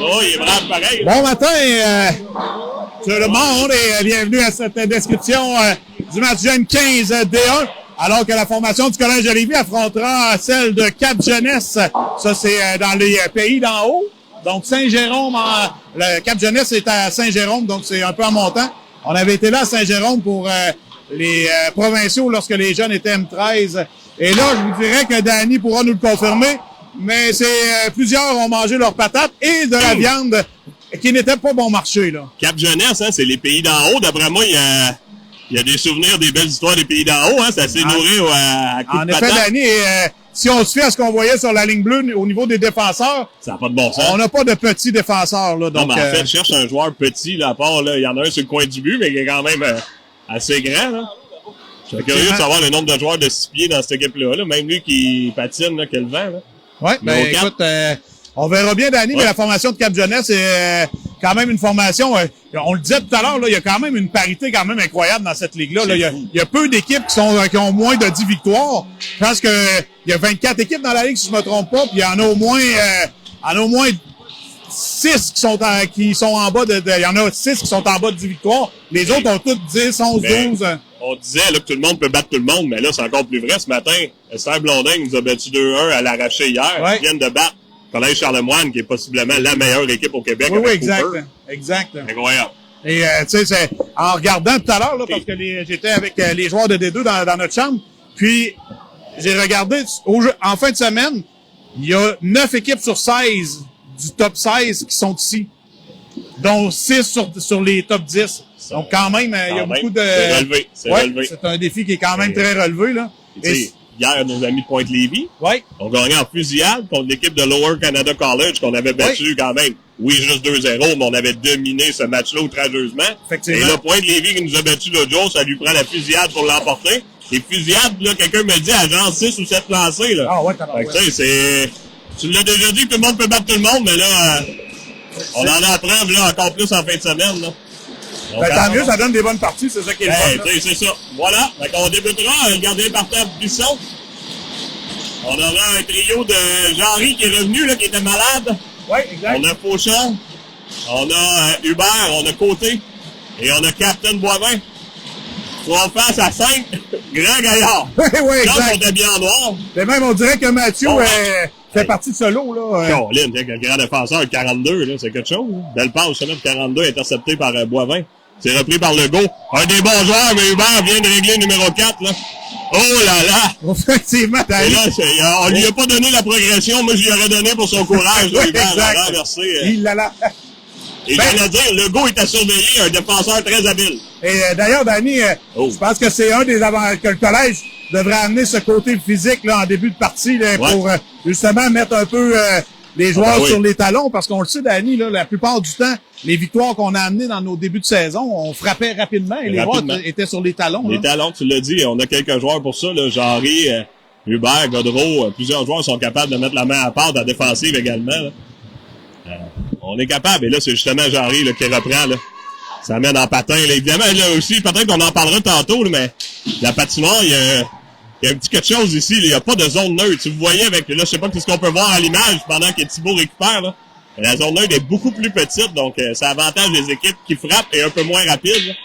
Oh, il est brave pareil. Bon matin, tout le monde, et bienvenue à cette description du match Jeune 15 D1. Alors que la formation du Collège de Lévis affrontera celle de Cap-Jeunesse. Ça, c'est dans les pays d'en haut. Donc, Saint-Jérôme, le Cap-Jeunesse est à Saint-Jérôme, donc c'est un peu en montant. On avait été là à Saint-Jérôme pour les provinciaux lorsque les jeunes étaient M13. Et là, je vous dirais que Danny pourra nous le confirmer, mais c'est plusieurs ont mangé leurs patates et de la viande qui n'était pas bon marché, là. Cap-Jeunesse, hein, c'est les pays d'en haut. D'après moi, il y a des souvenirs des belles histoires des pays d'en haut, hein. C'est assez nourri à coups de patate. En effet, Danny, si on se fie à ce qu'on voyait sur la ligne bleue au niveau des défenseurs, ça n'a pas de bon sens. On n'a pas de petits défenseurs, là. Donc, non, mais en fait, je cherche un joueur petit, là, à part, là, il y en a un sur le coin du but, mais qui est quand même assez grand, là. Je suis curieux de savoir le nombre de joueurs de 6 pieds dans cette équipe-là, là. Même lui qui patine, là, quel vent, là. Ouais, ben, écoute, on verra bien, Danny, mais la formation de Cap-Jeunesse est quand même une formation, on le disait tout à l'heure, là, il y a quand même une parité quand même incroyable dans cette ligue-là. Là. Il y a peu d'équipes qui ont moins de 10 victoires. Je pense que il y a 24 équipes dans la ligue, si je me trompe pas, puis il y en a au moins 6 qui sont en bas il y en a 6 qui sont en bas de 10 victoires. Les autres ont toutes 10, 11, 12. On disait là, que tout le monde peut battre tout le monde, mais là, c'est encore plus vrai. Ce matin, Esther Blondin nous a battu 2-1 à l'arraché hier. Ouais. Ils viennent de battre Collège Charlemagne, qui est possiblement la meilleure équipe au Québec. Oui, exact. Incroyable. Et tu sais, en regardant tout à l'heure, là, parce que j'étais avec les joueurs de D2 dans notre chambre, puis j'ai regardé en fin de semaine, il y a 9 équipes sur 16 du top 16 qui sont ici, dont 6 sur les top 10. Donc quand même, il y a beaucoup de... C'est relevé. C'est un défi qui est quand même très relevé, là. Hier, nos amis de Pointe-Lévis ont gagné en fusillade contre l'équipe de Lower Canada College qu'on avait battu quand même. Oui, juste 2-0, mais on avait dominé ce match-là outrageusement. Et là, Pointe-Lévis qui nous a battu l'autre jour, ça lui prend la fusillade pour l'emporter. Et fusillade, là, quelqu'un me dit à genre 6 ou 7 lancés, là. Ah ouais, tu l'as déjà dit que tout le monde peut battre tout le monde, mais là, on en a la preuve, là, encore plus en fin de semaine, là. Donc, tant mieux, ça donne des bonnes parties, c'est ça qui est le fun. C'est ça. Voilà. Donc, on débutera, le gardien partant Bisson. On aura un trio de Jean-Ry qui est revenu, là, qui était malade. Oui, exact. On a Fauchon, on a Hubert, on a Côté, et on a Captain Boivin. Soit face à 5 grands gaillards. Oui, exact. Quand on était bien en noir. Et même, on dirait que Mathieu fait partie de ce lot, là. Caroline, le grand défenseur, 42, là, c'est quelque chose. Hein? Belle passe, semaine 42, intercepté par Boivin. C'est repris par Legault. Un des bons joueurs, mais Hubert vient de régler numéro 4, là. Oh là là! Effectivement, et là, on lui a pas donné la progression. Moi, je lui aurais donné pour son courage. Oui, Hubert exact. a renversé. Il l'a là. Et j'allais dire, Legault est à surveiller, un défenseur très habile. Et d'ailleurs, Danny, je pense que c'est un des avantages que le collège devrait amener ce côté physique là en début de partie là, pour justement mettre un peu les joueurs sur les talons, parce qu'on le sait, Danny, là, la plupart du temps, les victoires qu'on a amenées dans nos débuts de saison, on frappait rapidement et les joueurs étaient sur les talons. Les talons, tu l'as dit, on a quelques joueurs pour ça, là, Jean-Ry, Hubert, Godreau, plusieurs joueurs sont capables de mettre la main à part en défensive également. Là. On est capable, et là, c'est justement Jean-Ry là, qui reprend, là. Ça amène en patin, là. Évidemment, là aussi, peut-être qu'on en parlera tantôt, là, mais la patinoire, il y a un petit quelque chose ici, là. Il n'y a pas de zone neutre. Si vous voyez avec, là, je sais pas ce qu'on peut voir à l'image pendant que Thibault récupère, là. La zone neutre est beaucoup plus petite, donc ça avantage les équipes qui frappent et un peu moins rapides.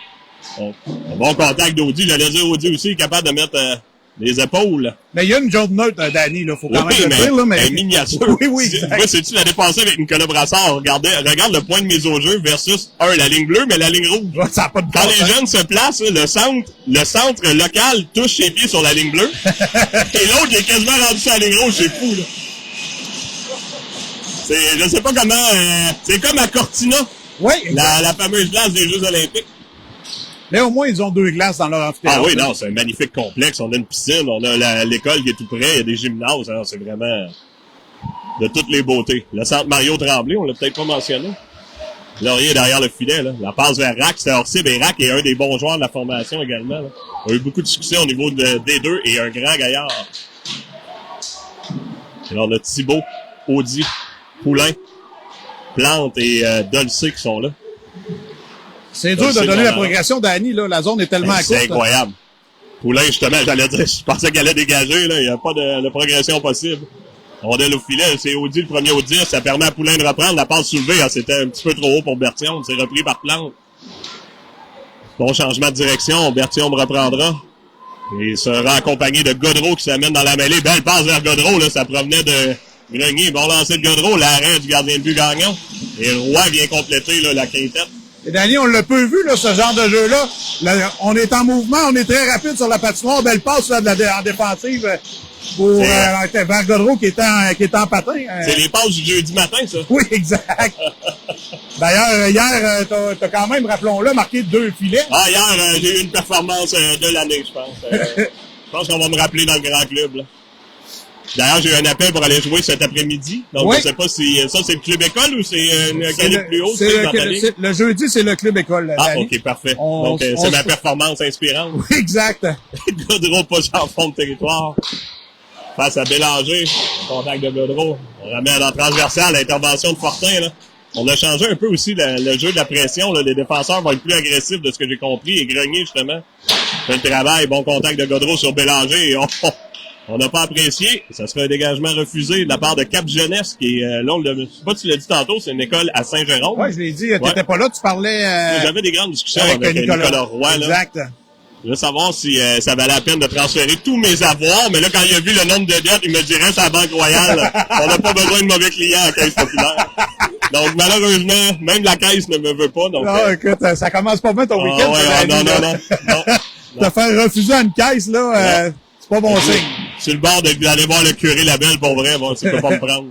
Donc, un bon contact d'Audi. J'allais dire, Audi aussi est capable de mettre les épaules. Mais il y a une zone neutre, Danny, là. Faut quand même le dire, là, mais. Une miniature. Oui. Moi, c'est-tu la dépassé avec Nicolas Brassard? Regarde le point de mise au jeu versus, la ligne bleue, mais la ligne rouge. Ouais, ça a pas de Quand les jeunes se placent, le centre local touche ses pieds sur la ligne bleue. Et l'autre, il est quasiment rendu sur la ligne rouge. C'est fou, là. Je sais pas comment, c'est comme à Cortina. Oui. La fameuse glace des Jeux Olympiques. Mais au moins, ils ont 2 glaces dans leur amphithéâtre. Ah oui, non, c'est un magnifique complexe. On a une piscine, on a l'école qui est tout près, il y a des gymnases. Alors c'est vraiment de toutes les beautés. Le centre Mario Tremblay, on l'a peut-être pas mentionné. Laurier derrière le filet, là. La passe vers Rack, c'est hors-cible, et Rack est un des bons joueurs de la formation également, là. On a eu beaucoup de succès au niveau de D2 et un grand gaillard. Alors, on a Thibault, Audi, Poulain, Plante et Dolcé qui sont là. C'est dur de donner la progression d'Annie, là. La zone est tellement courte. C'est incroyable. Poulain, justement, j'allais dire, je pensais qu'elle allait dégager, là. Il n'y a pas de progression possible. Rondelle au filet, c'est Audi le premier au 10, ça permet à Poulain de reprendre. La passe soulevée, c'était un petit peu trop haut pour Berthiaume, c'est repris par Plante. Bon changement de direction, Berthiaume reprendra. Et sera accompagné de Gaudreau qui s'amène dans la mêlée. Belle passe vers Gaudreau, là, ça provenait de Grenier. Bon lancer de Gaudreau, l'arrêt du gardien de but gagnant. Et Roy vient compléter là, la quintette. Et Danny, on l'a peu vu, là, ce genre de jeu-là. Là, on est en mouvement, on est très rapide sur la patinoire. Belle passe là, en défensive pour vers Gaudreau qui est en patin. C'est les passes du jeudi matin, ça. Oui, exact. D'ailleurs, hier, t'as quand même, rappelons-le, marqué 2 filets. Ah, hier, j'ai eu une performance de l'année, je pense. Je pense qu'on va me rappeler dans le grand club, là. D'ailleurs, j'ai eu un appel pour aller jouer cet après-midi. Donc, oui. Je sais pas si ça, c'est le club école ou c'est une calibre plus haut. Le jeudi, c'est le club école. Ah, OK, parfait. Donc, c'est ma performance inspirante. Oui, exact. Gaudreau passe en fond de territoire. Face à Bélanger. Contact de Gaudreau. On ramène en transversale l'intervention de Fortin, là. On a changé un peu aussi le jeu de la pression, là. Les défenseurs vont être plus agressifs de ce que j'ai compris. Et Grenier, justement, fait le travail. Bon contact de Gaudreau sur Bélanger. Et on n'a pas apprécié. Ça sera un dégagement refusé de la part de Cap Jeunesse, qui est là, je sais pas si tu l'as dit tantôt, c'est une école à Saint-Jérôme. Oui, je l'ai dit. T'étais pas là, tu parlais... J'avais des grandes discussions avec Nicolas Roy. Exact. Là. Je veux savoir si ça valait la peine de transférer tous mes avoirs, mais là, quand il a vu le nombre de dettes, il me dirait c'est la Banque Royale. On n'a pas besoin de mauvais clients à la Caisse populaire. Donc, malheureusement, même la Caisse ne me veut pas. Donc, non, écoute, ça commence pas bien ton week-end. Ouais, non. Te faire refuser à une caisse, là, c'est pas bon signe. Sur le bord d'aller voir le curé Labelle, pour vrai, bon, tu peux pas me prendre.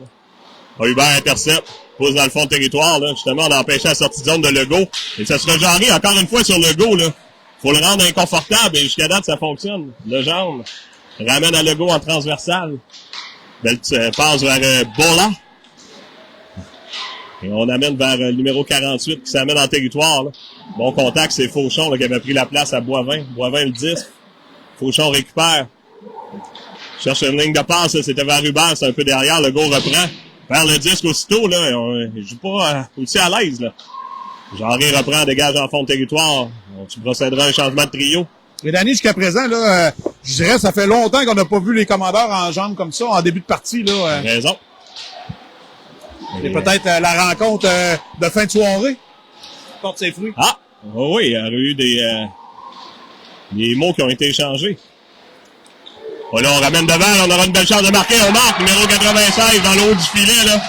Hubert intercepte, pose dans le fond de territoire, là. Justement, on a empêché la sortie de zone de Legault. Et ça sera genré encore une fois sur Legault, là. Faut le rendre inconfortable, et jusqu'à date, ça fonctionne. Le jambe ramène à Legault en transversale. Belle passe vers Bola. Et on amène vers le numéro 48 qui s'amène en territoire, là. Bon contact, c'est Fauchon, là, qui avait pris la place à Boivin. Boivin le 10. Fauchon récupère. Cherche une ligne de passe, c'était vers Hubert, c'est un peu derrière, Legault reprend. Perd le disque aussitôt, là, il joue pas aussi à l'aise, là. Genré reprend, dégage en fond de territoire. Tu procéderas à un changement de trio. Et Danny, jusqu'à présent, là, je dirais, ça fait longtemps qu'on n'a pas vu les commandeurs en jambes comme ça, en début de partie, là. Raison. C'est peut-être la rencontre de fin de soirée qui porte ses fruits. Ah! Oui, il y a eu des mots qui ont été échangés. Voilà, on ramène devant, là, on aura une belle chance de marquer. On marque, numéro 96, dans le haut du filet, là.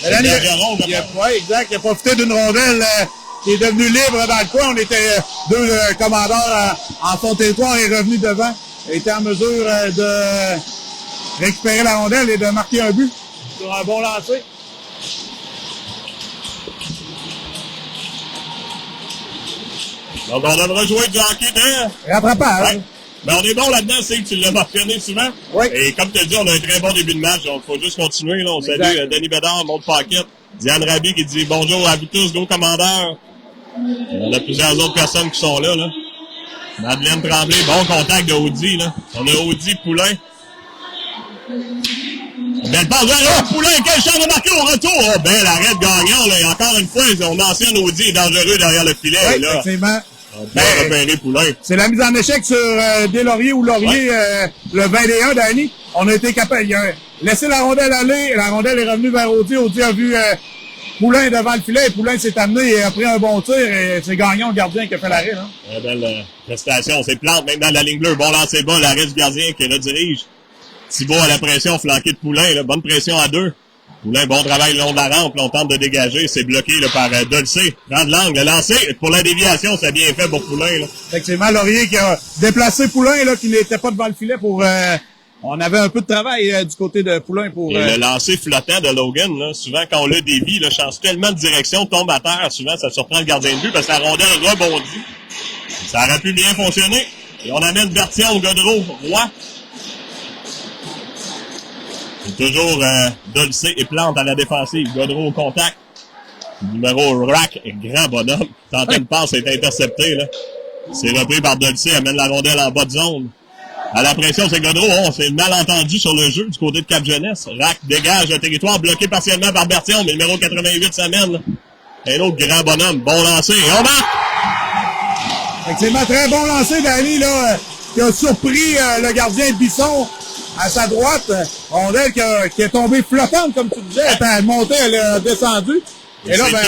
Oui, exact. Il a profité d'une rondelle qui est devenue libre dans le coin. On était deux commandeurs en son territoire et revenu devant. Il était en mesure de récupérer la rondelle et de marquer un but sur un bon lancer. Donc, on devra jouer du hockey de... Rattrapage. Ouais. Mais on est bon là-dedans, c'est que tu l'as mentionné souvent. Oui. Et comme tu as dit, on a un très bon début de match, donc il faut juste continuer. Là. On salue Denis Bédard, Maud Paquette, Diane Rabi qui dit bonjour à vous tous, gros commandeurs. On a plusieurs autres personnes qui sont là. Madeleine Tremblay, bon contact de Audi. Là. On a Audi, Poulain. Belle passe vers Poulain, quelle chance de marquer au retour. Oh, bel arrêt de gagnant. Là. Et encore une fois, on mentionne Audi est dangereux derrière le filet. Oui, là. effectivement. Poulain. C'est la mise en échec sur Deslauriers ou Laurier, le 21, Danny. On a été capable. Il a laissé la rondelle aller. La rondelle est revenue vers Audi. Audi a vu Poulain devant le filet. Et Poulain s'est amené et a pris un bon tir. Et c'est gagnant le gardien qui a fait l'arrêt. Très belle prestation. C'est Plante même dans la ligne bleue. Bon lancer bas. L'arrêt du gardien qui redirige. Thibault à la pression flanqué de Poulain. Là. Bonne pression à 2. Poulain, bon travail le long de la rampe. Là, on tente de dégager. C'est bloqué là, par Dolcé. Prendre l'angle. Le lancer. Pour la déviation, c'est bien fait pour Poulain. Là. Effectivement, Laurier qui a déplacé Poulain, là, qui n'était pas devant le filet pour... on avait un peu de travail du côté de Poulain pour... Et le lancer flottant de Logan, là, souvent quand on le dévie, là, change tellement de direction, tombe à terre. Souvent, ça surprend le gardien de but parce que la rondelle rebondit. Ça aurait pu bien fonctionner. Et on amène Berthiaume, Gaudreau, Roy. C'est toujours Dolcé et Plante à la défensive. Gaudreau au contact. Numéro Rack, grand bonhomme. Tentait une passe, est intercepté. Là. C'est repris par Dolcé, amène la rondelle en bas de zone. À la pression, c'est Gaudreau. On s'est mal entendu sur le jeu du côté de Cap Jeunesse. Rack dégage le territoire bloqué partiellement par Berthiaume. Mais le numéro 88 s'amène. Un autre grand bonhomme. Bon lancer. Et on marque! Effectivement, très bon lancer, Danny, là, qui a surpris le gardien de Bisson. À sa droite, rondelle qui est tombée flottante, comme tu disais. Elle est montée, elle est descendue. Et là, ben,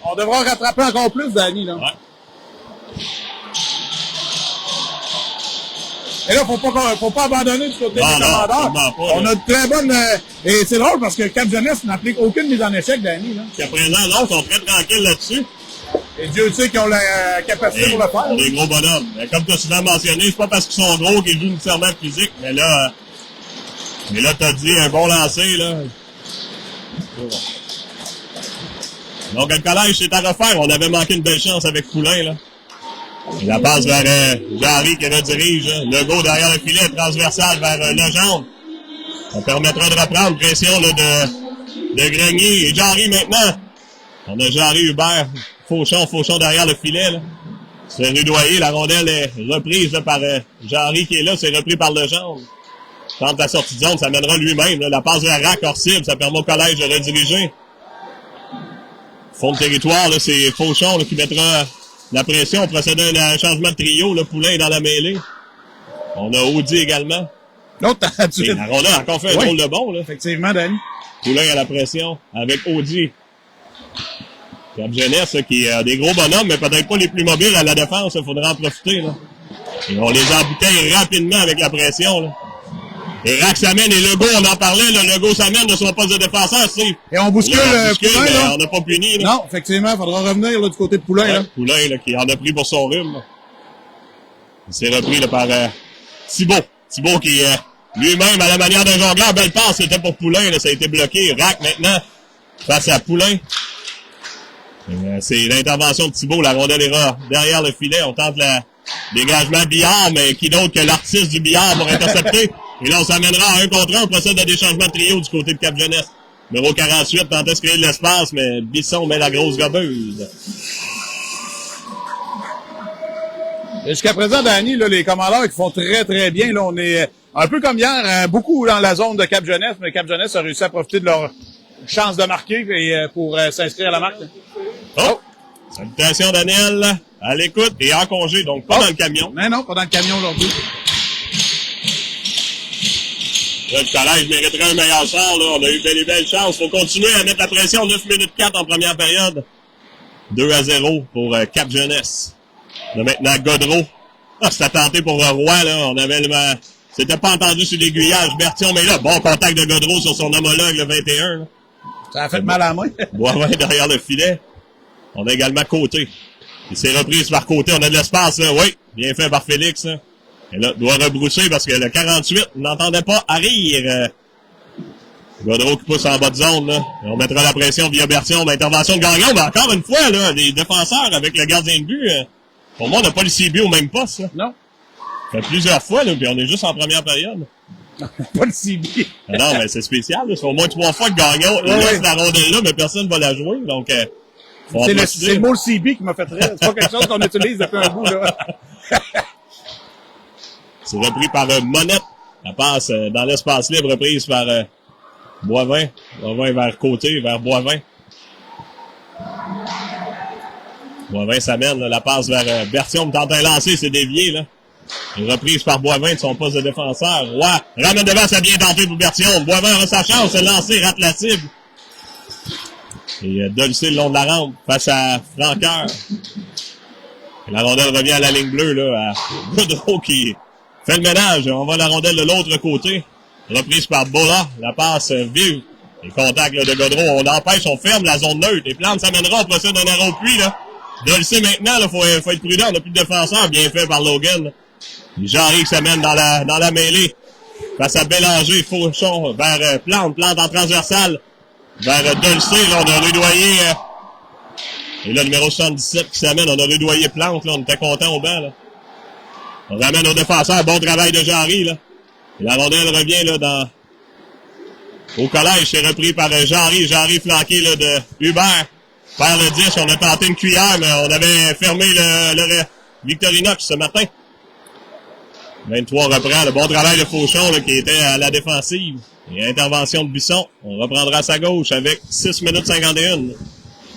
on devra rattraper encore plus, Danny, là. Ouais. Et là, faut pas abandonner du côté des commandeurs. On a de très bonnes, et c'est drôle parce que Cap Jeunesse n'applique aucune mise en échec, Danny, là. Jusqu'à présent, non, ils sont très tranquilles là-dessus. Et Dieu sait qu'ils ont la capacité pour le faire. On est des gros bonhommes. Mais comme tu as souvent mentionné, c'est pas parce qu'ils sont gros qu'ils jouent nécessairement physique, mais là, t'as dit un bon lancer, là. Donc, le collège, c'est à refaire. On avait manqué une belle chance avec Poulain, là. La passe vers Jarry qui redirige. Legault derrière le filet, transversal vers Legendre. Ça permettra de reprendre. Pression là, de Grenier. Et Jarry maintenant. On a Jarry, Hubert. Fauchon derrière le filet. Là. C'est rudoyé. La rondelle est reprise là, par Jarry qui est là. C'est repris par Legendre. Tente la sortie de zone, ça mènera lui-même. Là. La passe vers Rack hors cible. Ça permet au collège de rediriger. Fond de territoire, là, c'est Fauchon là, qui mettra la pression. Procédant à un changement de trio. Là, Poulain est dans la mêlée. On a Audi également. L'autre, Et la rondelle a encore fait un drôle de bon. Là. Effectivement, Danny. Poulain à la pression avec Audi. Cap Jeunesse qui a des gros bonhommes, mais peut-être pas les plus mobiles à la défense. Il faudra en profiter. Là. Et on les embouteille rapidement avec la pression. Là. Et Rack s'amène et Legault, on en parlait, le Legault s'amène de son poste de défenseur. Et on bouscule Poulain, là. On n'a pas puni. Là. Non, effectivement, il faudra revenir là, du côté de Poulain. Là. Poulain là, qui en a pris pour son rhume. Là. Il s'est repris là, par Thibault. Thibault qui lui-même, à la manière d'un jongleur, belle passe, c'était pour Poulain. Là, ça a été bloqué. Rack maintenant face à Poulain. C'est l'intervention de Thibault. La rondelle est derrière le filet. On tente le dégagement de Billard, mais qui d'autre que l'artiste du Billard pour intercepter. Et là, on s'amènera à 1 contre 1. On procède à des changements de trio du côté de Cap Jeunesse. Numéro 48 tentait de se créer de l'espace, mais Bisson met la grosse gobeuse. Jusqu'à présent, Danny, là, les commandeurs qui font très, très bien. Là, on est un peu comme hier, beaucoup dans la zone de Cap Jeunesse, mais Cap Jeunesse a réussi à profiter de leur chance de marquer et pour s'inscrire à la marque. Oh! Salutations, Daniel. À l'écoute et en congé, donc pas dans le camion. Non, pas dans le camion aujourd'hui. Là, le collège mériterait un meilleur sort, là. On a eu belle chance. Faut continuer à mettre la pression. 9 minutes 4 en première période. 2-0 pour Cap Jeunesse. Là, maintenant, Godreau. Ah, c'était tenté pour Roy, là. On avait c'était pas entendu sur l'aiguillage. Bertillon, mais là, bon contact de Godreau sur son homologue, le 21, là. Ça a fait mal à la main. Boivin derrière le filet. On a également Côté. Il s'est reprise par Côté. On a de l'espace, là. Oui, bien fait par Félix, là. Et là, doit rebrousser parce que le 48 n'entendait pas à rire. Godreau qui pousse en bas de zone, là. Et on mettra la pression via Bertillon. Intervention de Gagnon, mais encore une fois, là, les défenseurs avec le gardien de but, pour moi, on n'a pas le CB au même poste, là. Non. Ça fait plusieurs fois, là, puis on est juste en première période. Pas le CB. Non, mais c'est spécial, là. C'est au moins 3 fois que Gagnon laisse la rondelle là, mais personne ne va la jouer, donc, c'est le mot CB qui m'a fait rire. C'est pas quelque chose qu'on utilise depuis un bout, là. C'est repris par Monette. La passe dans l'espace libre, reprise par Boivin. Boivin vers Côté, vers Boivin. Boivin s'amène, là, la passe vers Bertillon, tente un lancer, c'est dévié, là. Une reprise par Boivin de son poste de défenseur. Roy ramène devant, ça a bien tenté pour Bertillon. Boivin a sa chance, le lancer, rate la cible. Et Dolcé le long de la rampe, face à Franqueur. Et la rondelle revient à la ligne bleue, là, à Godreau qui fait le ménage. On va la rondelle de l'autre côté. Reprise par Bola. La passe vive. Les contacts là, de Godreau. On empêche, on ferme la zone neutre. Et Plante s'amènera. On procède d'un arrêt au puits. Là. Dolcé maintenant. Il faut être prudent. On n'a plus de défenseur. Bien fait par Logan. Jarry qui s'amène dans la mêlée. Face à Bélanger. Fauchon vers Plante. Plante en transversale. Vers Dolcé. Là, on a rudoyé. Et là, numéro 77 qui s'amène. On a rudoyé Plante. Là, on était content au banc. Là. On ramène aux défenseurs. Bon travail de Jarry, là. Et la rondelle revient, là, au collège. C'est repris par Jarry. Jarry flanqué, là, de Hubert. Vers le 10. On a tenté une cuillère, mais on avait fermé le Victorinox ce matin. 23 reprend. Le bon travail de Fauchon, là, qui était à la défensive. Et intervention de Bisson. On reprendra à sa gauche avec 6 minutes 51.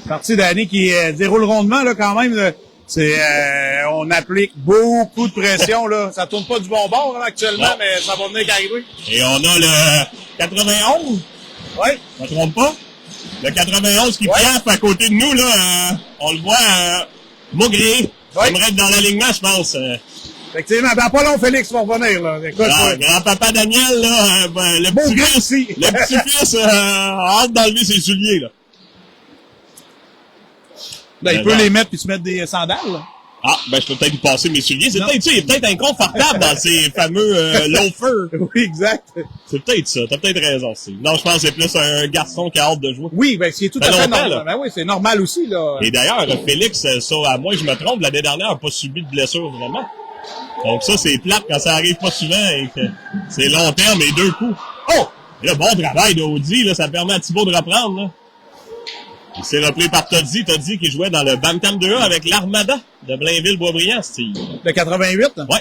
Partie d'année qui déroule rondement, là, quand même. On applique beaucoup de pression, là. Ça tourne pas du bon bord, là, actuellement, non. Mais ça va venir qu'arriver. Et on a le 91. Oui. Je me trompe pas. Le 91 qui piaffe à côté de nous, là, on le voit, Maugré. Oui. J'aimerais être dans l'alignement, je pense. Effectivement. Dans pas long, Félix va revenir, là. Écoute, grand-papa Daniel, là, le petit-fils, a hâte d'enlever ses souliers, là. Ben, il peut les mettre puis se mettre des sandales, là. Ah, ben, je peux peut-être lui passer mes souliers. C'est peut-être ça, il est peut-être inconfortable dans ces fameux loafers. Oui, exact. C'est peut-être ça, t'as peut-être raison, Steve. Non, je pense que c'est plus un garçon qui a hâte de jouer. Oui, ben, c'est tout à fait normal. Ben oui, c'est normal aussi, là. Et d'ailleurs, Félix, ça, à moins que je me trompe, l'année dernière, n'a pas subi de blessure, vraiment. Donc ça, c'est plate quand ça arrive pas souvent et que c'est long terme et 2 coups. Oh! Et là, bon travail d'Audi, là, ça permet à Thibaut de reprendre, là. Il s'est repris par Toddy qui jouait dans le Bantam 2A avec l'Armada de Blainville-Boisbriand, Steve. De 88? Ouais.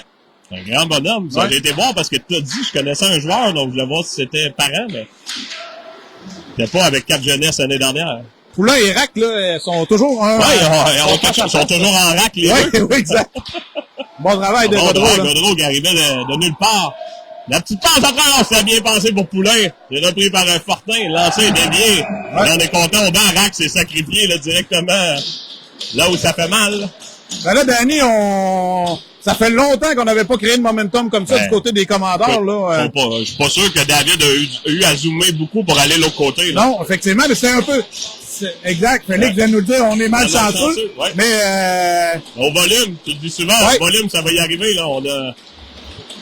C'est un grand bonhomme. Ouais. J'ai été voir parce que Toddy, je connaissais un joueur, donc je voulais voir si c'était parent, mais c'était pas avec Cap Jeunesse l'année dernière. Poulain et Rack, là, sont toujours ils sont toujours en rack, les deux. Oui, exact. Bon travail de Godreau, là. Godreau qui arrivait de nulle part. La petite passe en train, ça a bien passé pour Poulain. C'est repris par un Fortin, lancé, dévié. Ouais. On est content, au banc, Rack s'est sacrifié, là, directement, là où ça fait mal. Ben là, Danny, ça fait longtemps qu'on n'avait pas créé de momentum comme ça du côté des commandeurs, là. Je suis pas sûr que David a eu à zoomer beaucoup pour aller de l'autre côté, là. Non, effectivement, mais c'est un peu, exact. Félix vient de nous le dire, on est mal chanceux. Ouais. Mais, au volume, tu le dis souvent, au volume, ça va y arriver, là.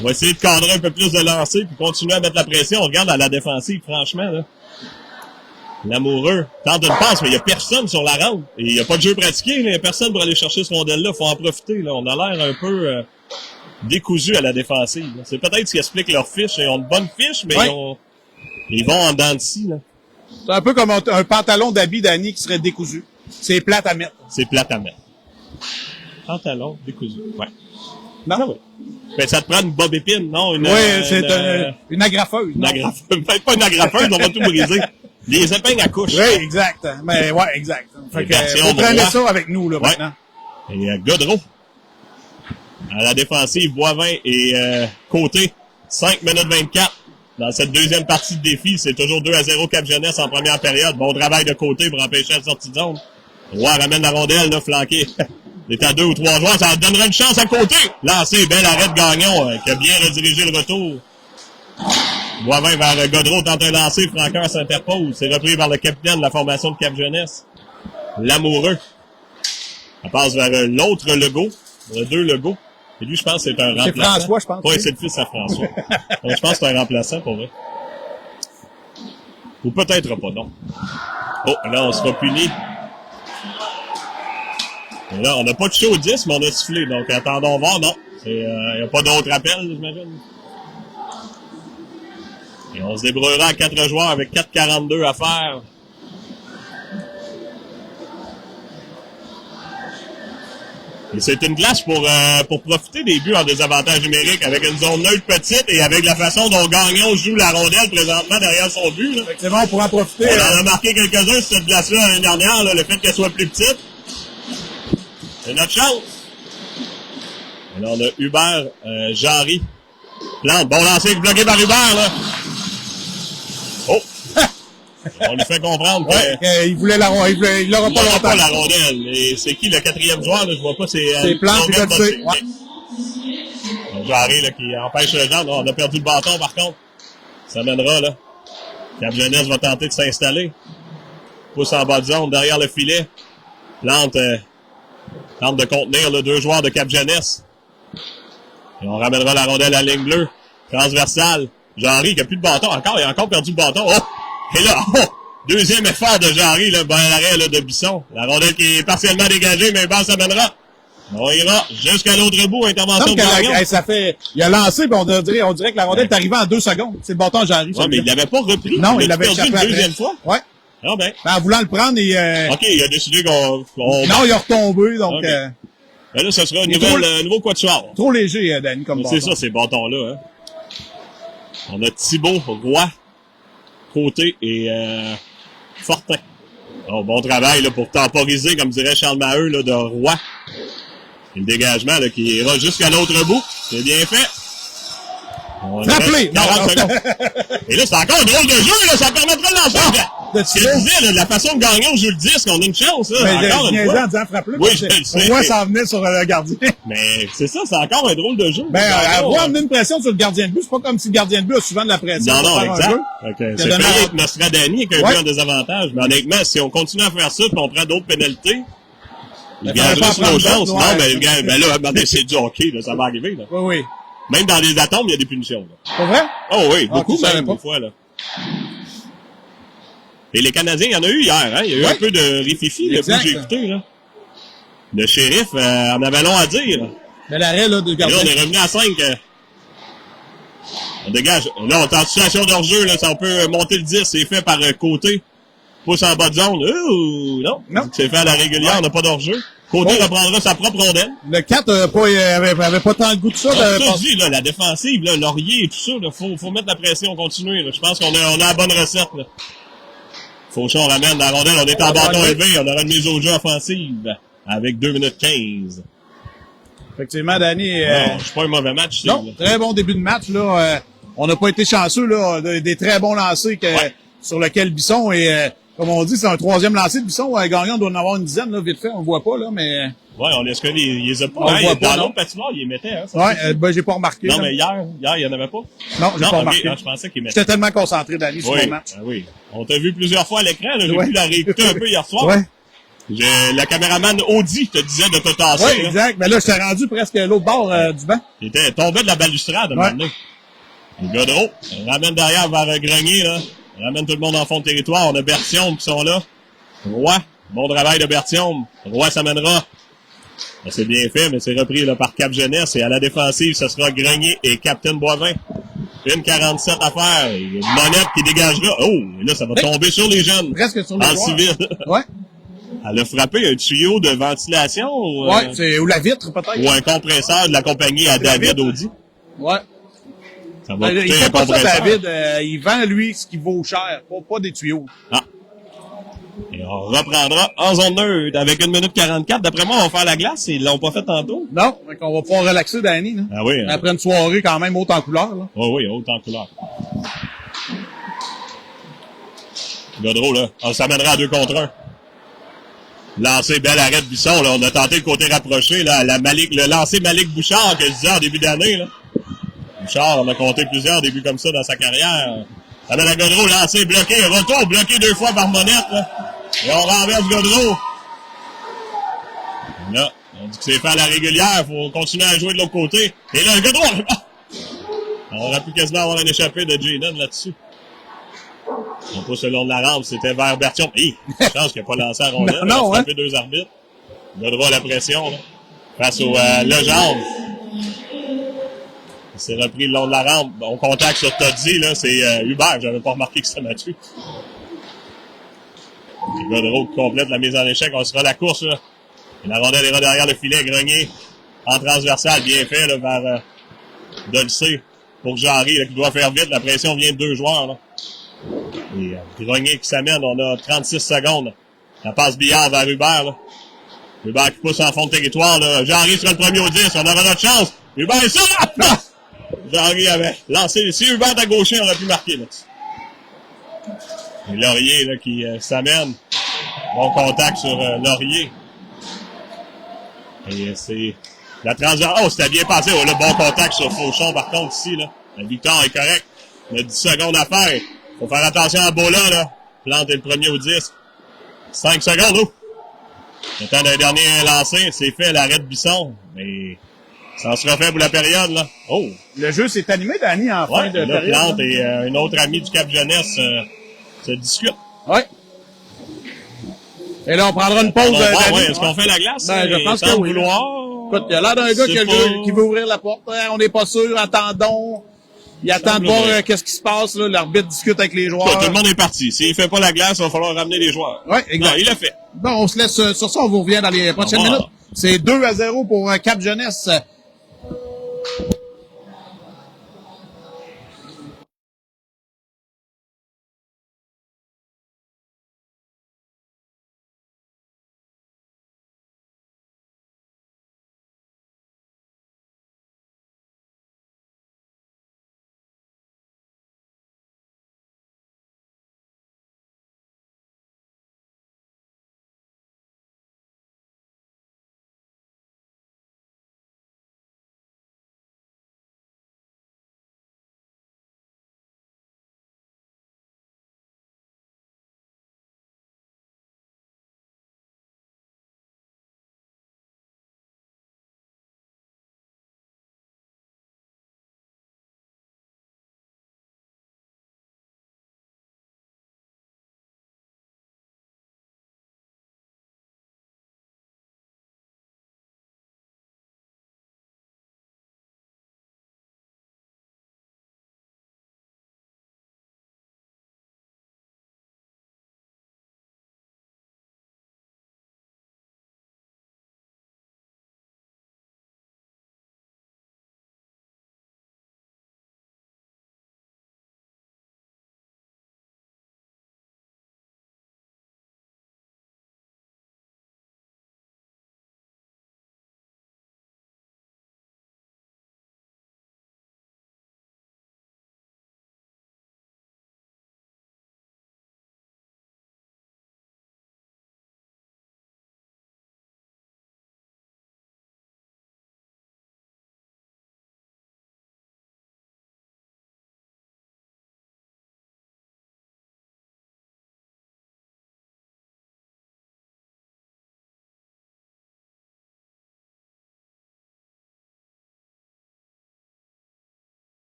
On va essayer de cadrer un peu plus de lancer puis continuer à mettre la pression. On regarde à la défensive, franchement, là. L'amoureux tente une passe, mais il y a personne sur la rampe. Et il n'y a pas de jeu pratiqué, il n'y a personne pour aller chercher ce rondelle-là. Faut en profiter, là. On a l'air un peu décousu à la défensive. Là. C'est peut-être ce qui explique leur fiche. Ils ont une bonne fiche, mais ils vont en dents de scie, là. C'est un peu comme un pantalon d'habit d'Annie qui serait décousu. C'est plate à mettre. C'est plate à mettre. Pantalon décousu, ouais. Non, oui. Ben, ça te prend une bob épine, non? Oui, c'est une agrafeuse. Une agrafeuse. Pas une agrafeuse, on va tout briser. Des épingles à couche. Oui, exact. Mais ouais, exact. Fait que, vous prenez ça avec nous, là, maintenant. Et Godreau. À la défensive, Boivin et Côté. 5 minutes 24. Dans cette deuxième partie de défi, c'est toujours 2-0 Cap Jeunesse en première période. Bon travail de Côté pour empêcher la sortie de zone. Roy ramène la rondelle, là, flanqué. Il est à 2 ou 3 joueurs, ça donnerait une chance à Côté. Lancé, bel arrêt de Gagnon, qui a bien redirigé le retour. Boivin vers Godreau, tente un lancer, Franqueur s'interpose. C'est repris par le capitaine de la formation de Cap Jeunesse. L'amoureux. Ça passe vers l'autre Legault. Il y a 2 Legault. Et lui, je pense que c'est un remplaçant. C'est François, je pense. Oui, c'est le fils à François. Donc, je pense que c'est un remplaçant pour vrai. Ou peut-être pas, non. Oh, là, on sera puni. Et là, on n'a pas touché au 10, mais on a sifflé. Donc, attendons voir. Non. Il n'y a pas d'autre appel, j'imagine. Et on se débrouillera à 4 joueurs avec 4,42 à faire. Et c'est une glace pour profiter des buts en désavantage numérique avec une zone neutre petite et avec la façon dont Gagnon joue la rondelle présentement derrière son but. Là. Effectivement, on pourra en profiter. On en a marqué quelques-uns sur cette glace-là l'année dernière, là, le fait qu'elle soit plus petite. C'est notre chance. Et là, on a Hubert Jarry. Plante, bon lancer bloqué par Hubert, là. Oh! On lui fait comprendre qu'il voulait la rondelle. Il l'aura pas longtemps. Pas la rondelle. Et c'est qui le 4e joueur, là? Je vois pas, c'est Plante qui le sait. Jarry, là, qui empêche le genre. On a perdu le bâton, par contre. Ça mènera, là. Cap Jeunesse va tenter de s'installer. Pousse en bas de zone, derrière le filet. Plante tente de contenir, là, 2 joueurs de Cap Jeunesse. Et on ramènera la rondelle à la ligne bleue. Transversale. Jarry qui a plus de bâton encore. Il a encore perdu le bâton. Oh! Et là, deuxième effort de Jarry, là, ben l'arrêt là, de Bisson. La rondelle qui est partiellement dégagée, mais ben, ça mènera. On ira jusqu'à l'autre bout, intervention de Gagnon. Ça fait, il a lancé, puis on dirait que la rondelle est arrivée en 2 secondes. C'est le bâton de Jarry. Ouais, mais il l'avait pas repris. Non, il l'avait perdu une deuxième fois. Ouais. Ah ben. En voulant le prendre, OK, il a décidé qu'on... Non, il a retombé, donc... Okay. Ben là, ça sera un nouveau quatuor. Trop léger, Danny, comme bâton. C'est ça, ces bâtons-là. Hein. On a Thibaut, Roy, Côté et Fortin. Oh, bon travail là, pour temporiser, comme dirait Charles Maheu, là, de Roy. Et le dégagement là, qui ira jusqu'à l'autre bout. C'est bien fait. Frappez! 40 secondes. Et là, c'est encore un drôle de jeu, là, ça permettrait de lancer. Ce que je disais, là, de la façon de gagner, on joue le 10, qu'on a une chance, là. Mais encore une fois. en disant frappe-le. Oui, je le sais. Moi, ça en venait sur le gardien. Mais c'est ça, c'est encore un drôle de jeu. Ben, avoir amené une pression sur le gardien de but, c'est pas comme si le gardien de but a souvent de la pression. Non, pour non, faire un exact. jeu. Okay. C'est payé avec Nostradani qui a eu un désavantage. Mais honnêtement, si on continue à faire ça, puis on prend d'autres pénalités, il gagnerait sur nos chances. Non, mais ben là, c'est du hockey, là, ça va arriver, là. Oui, oui. Même dans les atomes, il y a des punitions, là. C'est vrai? Oh oui, beaucoup même, des fois, là. Et les Canadiens, il y en a eu hier, hein. Il y a eu un peu de rififi, le coup que j'ai écouté, là. Le shérif en avait long à dire. Mais l'arrêt, là, de gardien. Et là, on est revenu à 5. On dégage. Là, on est en situation de hors-jeu, là. Ça, on peut monter le 10. C'est fait par côté. Pousse en bas de zone. Non. C'est fait à la régulière. On n'a pas d'hors-jeu. Côté reprendra sa propre rondelle. Le 4 avait pas tant le goût de ça. Je dis, là, la défensive, là, Laurier et tout ça, là, faut mettre la pression, continuer, là. Je pense qu'on a la bonne recette, là. Fauchon ramène la rondelle. On est en bâton élevé. On aura une mise au jeu offensive. Avec 2 minutes 15. Effectivement, Danny. Non, c'est pas un mauvais match. Non, très bon début de match, là. On n'a pas été chanceux, là. Des très bons lancers sur lequel Bisson est, comme on dit, c'est un troisième lancé de Bisson. Gagnant doit en avoir une dizaine, là, vite fait. On le voit pas, là, mais. Ouais, on est-ce qu'il les a pas? On voit pas, dans l'autre patinoire, il les mettait, hein. Ouais, ben, j'ai pas remarqué. Non, là. mais hier, il y en avait pas. Non, j'ai pas remarqué. Je pensais qu'il mettait. J'étais tellement concentré, Danny, sur mon match. Oui. On t'a vu plusieurs fois à l'écran, là. J'ai pu la réécouter un peu hier soir. Ouais. Le caméraman Audi te disait de te tasser. Oui, exact. Mais là, je t'ai rendu presque l'autre bord du banc. Il était tombé de la balustrade, maintenant. Le Godreau ramène derrière vers Grenier, là. Il ramène tout le monde en fond de territoire. On a Bertium qui sont là. Roy, bon travail de Bertium. Roy s'amènera. C'est bien fait, mais c'est repris là, par Cap Jeunesse. Et à la défensive, ce sera Grenier et Captain Boivin. 1,47 à faire. Une monette qui dégagera. Oh, et là, ça va tomber sur les jeunes. Presque sur les en civil. Ouais. Elle a frappé un tuyau de ventilation. Ou la vitre, peut-être. Ou un compresseur de la compagnie à David Audi. Ouais. Ça va coûter il un fait pas ça, compresseur. David. Il vend, lui, ce qui vaut cher. Pas des tuyaux. Ah. Et on reprendra en zone neutre avec 1 minute 44. D'après moi, on va faire la glace. Ils l'ont pas fait tantôt. Non. Donc, on va pouvoir relaxer, Danny. Là. Ah oui. Après une soirée quand même haute en couleur. Là. Oui, haute en couleur. Godreau, là. On s'amènera à 2 contre 1. Lancé, bel arrêt de Bisson, là. On a tenté le côté rapproché, là. Le lancer Malik Bouchard, que je disais en début d'année, là. Bouchard, on a compté plusieurs débuts comme ça dans sa carrière. Amène à Godreau, lancé, bloqué, retour, bloqué 2 fois par Monette, là. Et on renverse Godreau. Là, on dit que c'est fait à la régulière, faut continuer à jouer de l'autre côté. Et là, Godreau, on aurait pu quasiment avoir un échappé de Jaden là-dessus. On pousse le long de la rampe, c'était vers Bertion. Je pense qu'il n'a pas lancé à rondelle. Il a frappé 2 arbitres. Godreau à la pression, là. Face au Legendre. Il s'est repris le long de la rampe. On contacte sur Toddy, là, c'est Hubert. J'avais pas remarqué que c'était Mathieu. Godreau complète la mise en échec. On sera la course, là. Et la rondelle ira derrière le filet. Grenier en transversal, bien fait, là, vers Dolcé. Pour Jarry, là, qui doit faire vite. La pression vient de 2 joueurs, là. Et Grenier qui s'amène. On a 36 secondes. La passe Billard vers Hubert, là. Hubert qui pousse en fond de territoire, là. Jarry sera le premier au 10. On aura notre chance. Hubert est ça, là! Jarry avait lancé. Si Hubert à gaucher, on aurait pu marquer, là. Et Laurier, là, qui s'amène. Bon contact sur Laurier. Et c'est la transition. Oh, c'était bien passé. Oh, là, bon contact sur Fauchon, par contre, ici, là. La victoire est correcte. On a 10 secondes à faire. Faut faire attention à Bola, là. Plante est le premier au 10. 5 secondes, oh! Le temps d'un dernier lancé, c'est fait, l'arrêt de Bisson. Mais ça sera fait pour la période, là. Oh! Le jeu s'est animé, Danny, en fin de là, période. Plante et un autre ami du Cap Jeunesse se discutent. Ouais. Et là, on prendra une pause, Danny. Ouais, est-ce qu'on fait la glace? Ben, je pense que oui. Écoute, il y a l'air d'un gars qui veut ouvrir la porte. On n'est pas sûr, attendons. Il attend de voir qu'est-ce qui se passe, là. L'arbitre discute avec les joueurs. Tout le monde est parti. S'il fait pas la glace, il va falloir ramener les joueurs. Ouais, exact. Non, il l'a fait. Bon, on se laisse sur ça, on vous revient dans les prochaines minutes. C'est 2-0 pour Cap Jeunesse.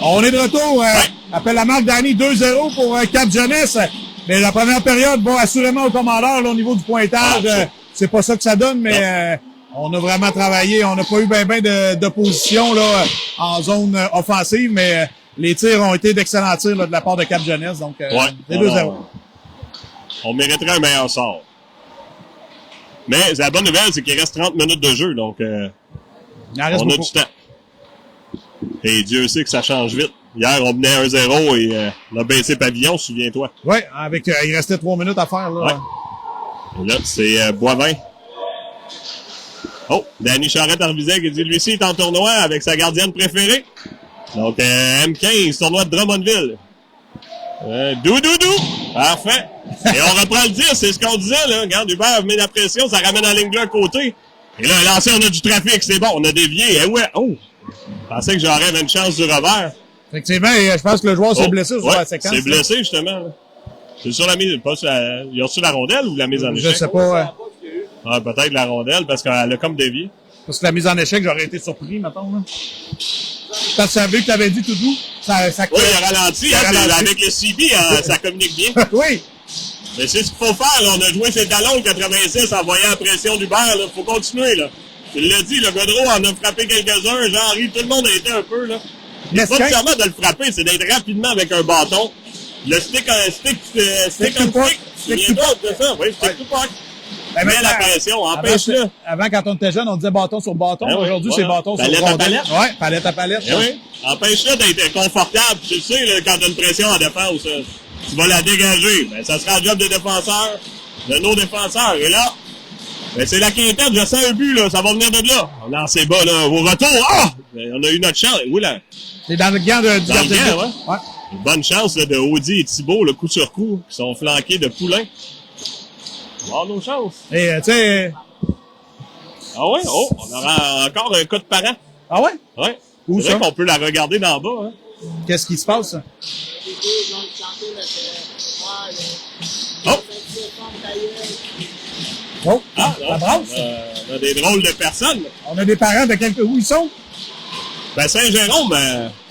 On est de retour. Appelle la marque Danny 2-0 pour Cap Jeunesse. Mais la première période, bon, assurément au commandeur, là, au niveau du pointage, c'est pas ça que ça donne, mais on a vraiment travaillé. On n'a pas eu ben d'opposition là en zone offensive, mais les tirs ont été d'excellents tirs là, de la part de Cap Jeunesse. Donc, c'est 2-0. On mériterait un meilleur sort. Mais la bonne nouvelle, c'est qu'il reste 30 minutes de jeu, donc on a du temps. Et Dieu sait que ça change vite. Hier, on menait 1-0 et on a baissé pavillon, souviens-toi. Oui, avec il restait 3 minutes à faire. Là. Ouais. Et là, c'est Boivin. Oh, Danny Charette-Arvisac qui dit, lui aussi, est en tournoi avec sa gardienne préférée. Donc, M15, tournoi de Drummondville. Doudou! Parfait. Et on reprend le 10, c'est ce qu'on disait, là. Regarde, Hubert met la pression, ça ramène la ligne bleue à côté. Et là, lancé, on a du trafic, c'est bon, on a dévié. Et ouais, je pensais que j'aurais une chance du revers. Effectivement, et je pense que le joueur s'est blessé sur la séquence. C'est blessé, justement. Là. C'est sur la mise, pas sur la, il a reçu la rondelle ou la mise en échec? Je sais pas. Peut-être la rondelle, parce qu'elle a comme dévié. Parce que la mise en échec, j'aurais été surpris, mettons, là. T'as savé que t'avais dit tout doux? Ça oui, il a ralenti, avec le CB, ça communique bien. Oui. Mais c'est ce qu'il faut faire, là. On a joué ses talons, le 86, en voyant la pression d'Hubert, là. Faut continuer, là. Il l'a dit, le Godreau en a frappé quelques-uns, Jean-Henri, tout le monde a été un peu, là. C'est pas nécessairement de le frapper, c'est d'être rapidement avec un bâton. Le stick on stick. C'est ça? Oui, stick to puck. Mets la pression, empêche-le. Avant, quand on était jeune, on disait bâton sur bâton. Aujourd'hui, c'est bâton sur palette rondelle. Palette. Ouais, palette à palette. Oui. Empêche-le d'être confortable. Tu sais, là, quand tu as une pression en défense, tu vas la dégager. Ben, ça sera le job des défenseurs, de nos défenseurs. Et là, ben, c'est la quintette, je sens un but, là. Ça va venir de là. On lance bas, là. Au retour, ben, on a eu notre chance. Oui, là. C'est dans le gant du gardien. Ouais. Une bonne chance, là, de Audi et Thibault, le coup sur coup, qui sont flanqués de Poulain. On a nos chances. Et, tu sais. Ah ouais? On aura encore un cas de parent. Ah ouais? Ouais. Où c'est ça? vrai qu'on peut la regarder d'en bas, hein. Qu'est-ce qui se passe? Ça brasse? On a des drôles de personnes. On a des parents de quelques... Où ils sont? Ben, Saint-Jérôme,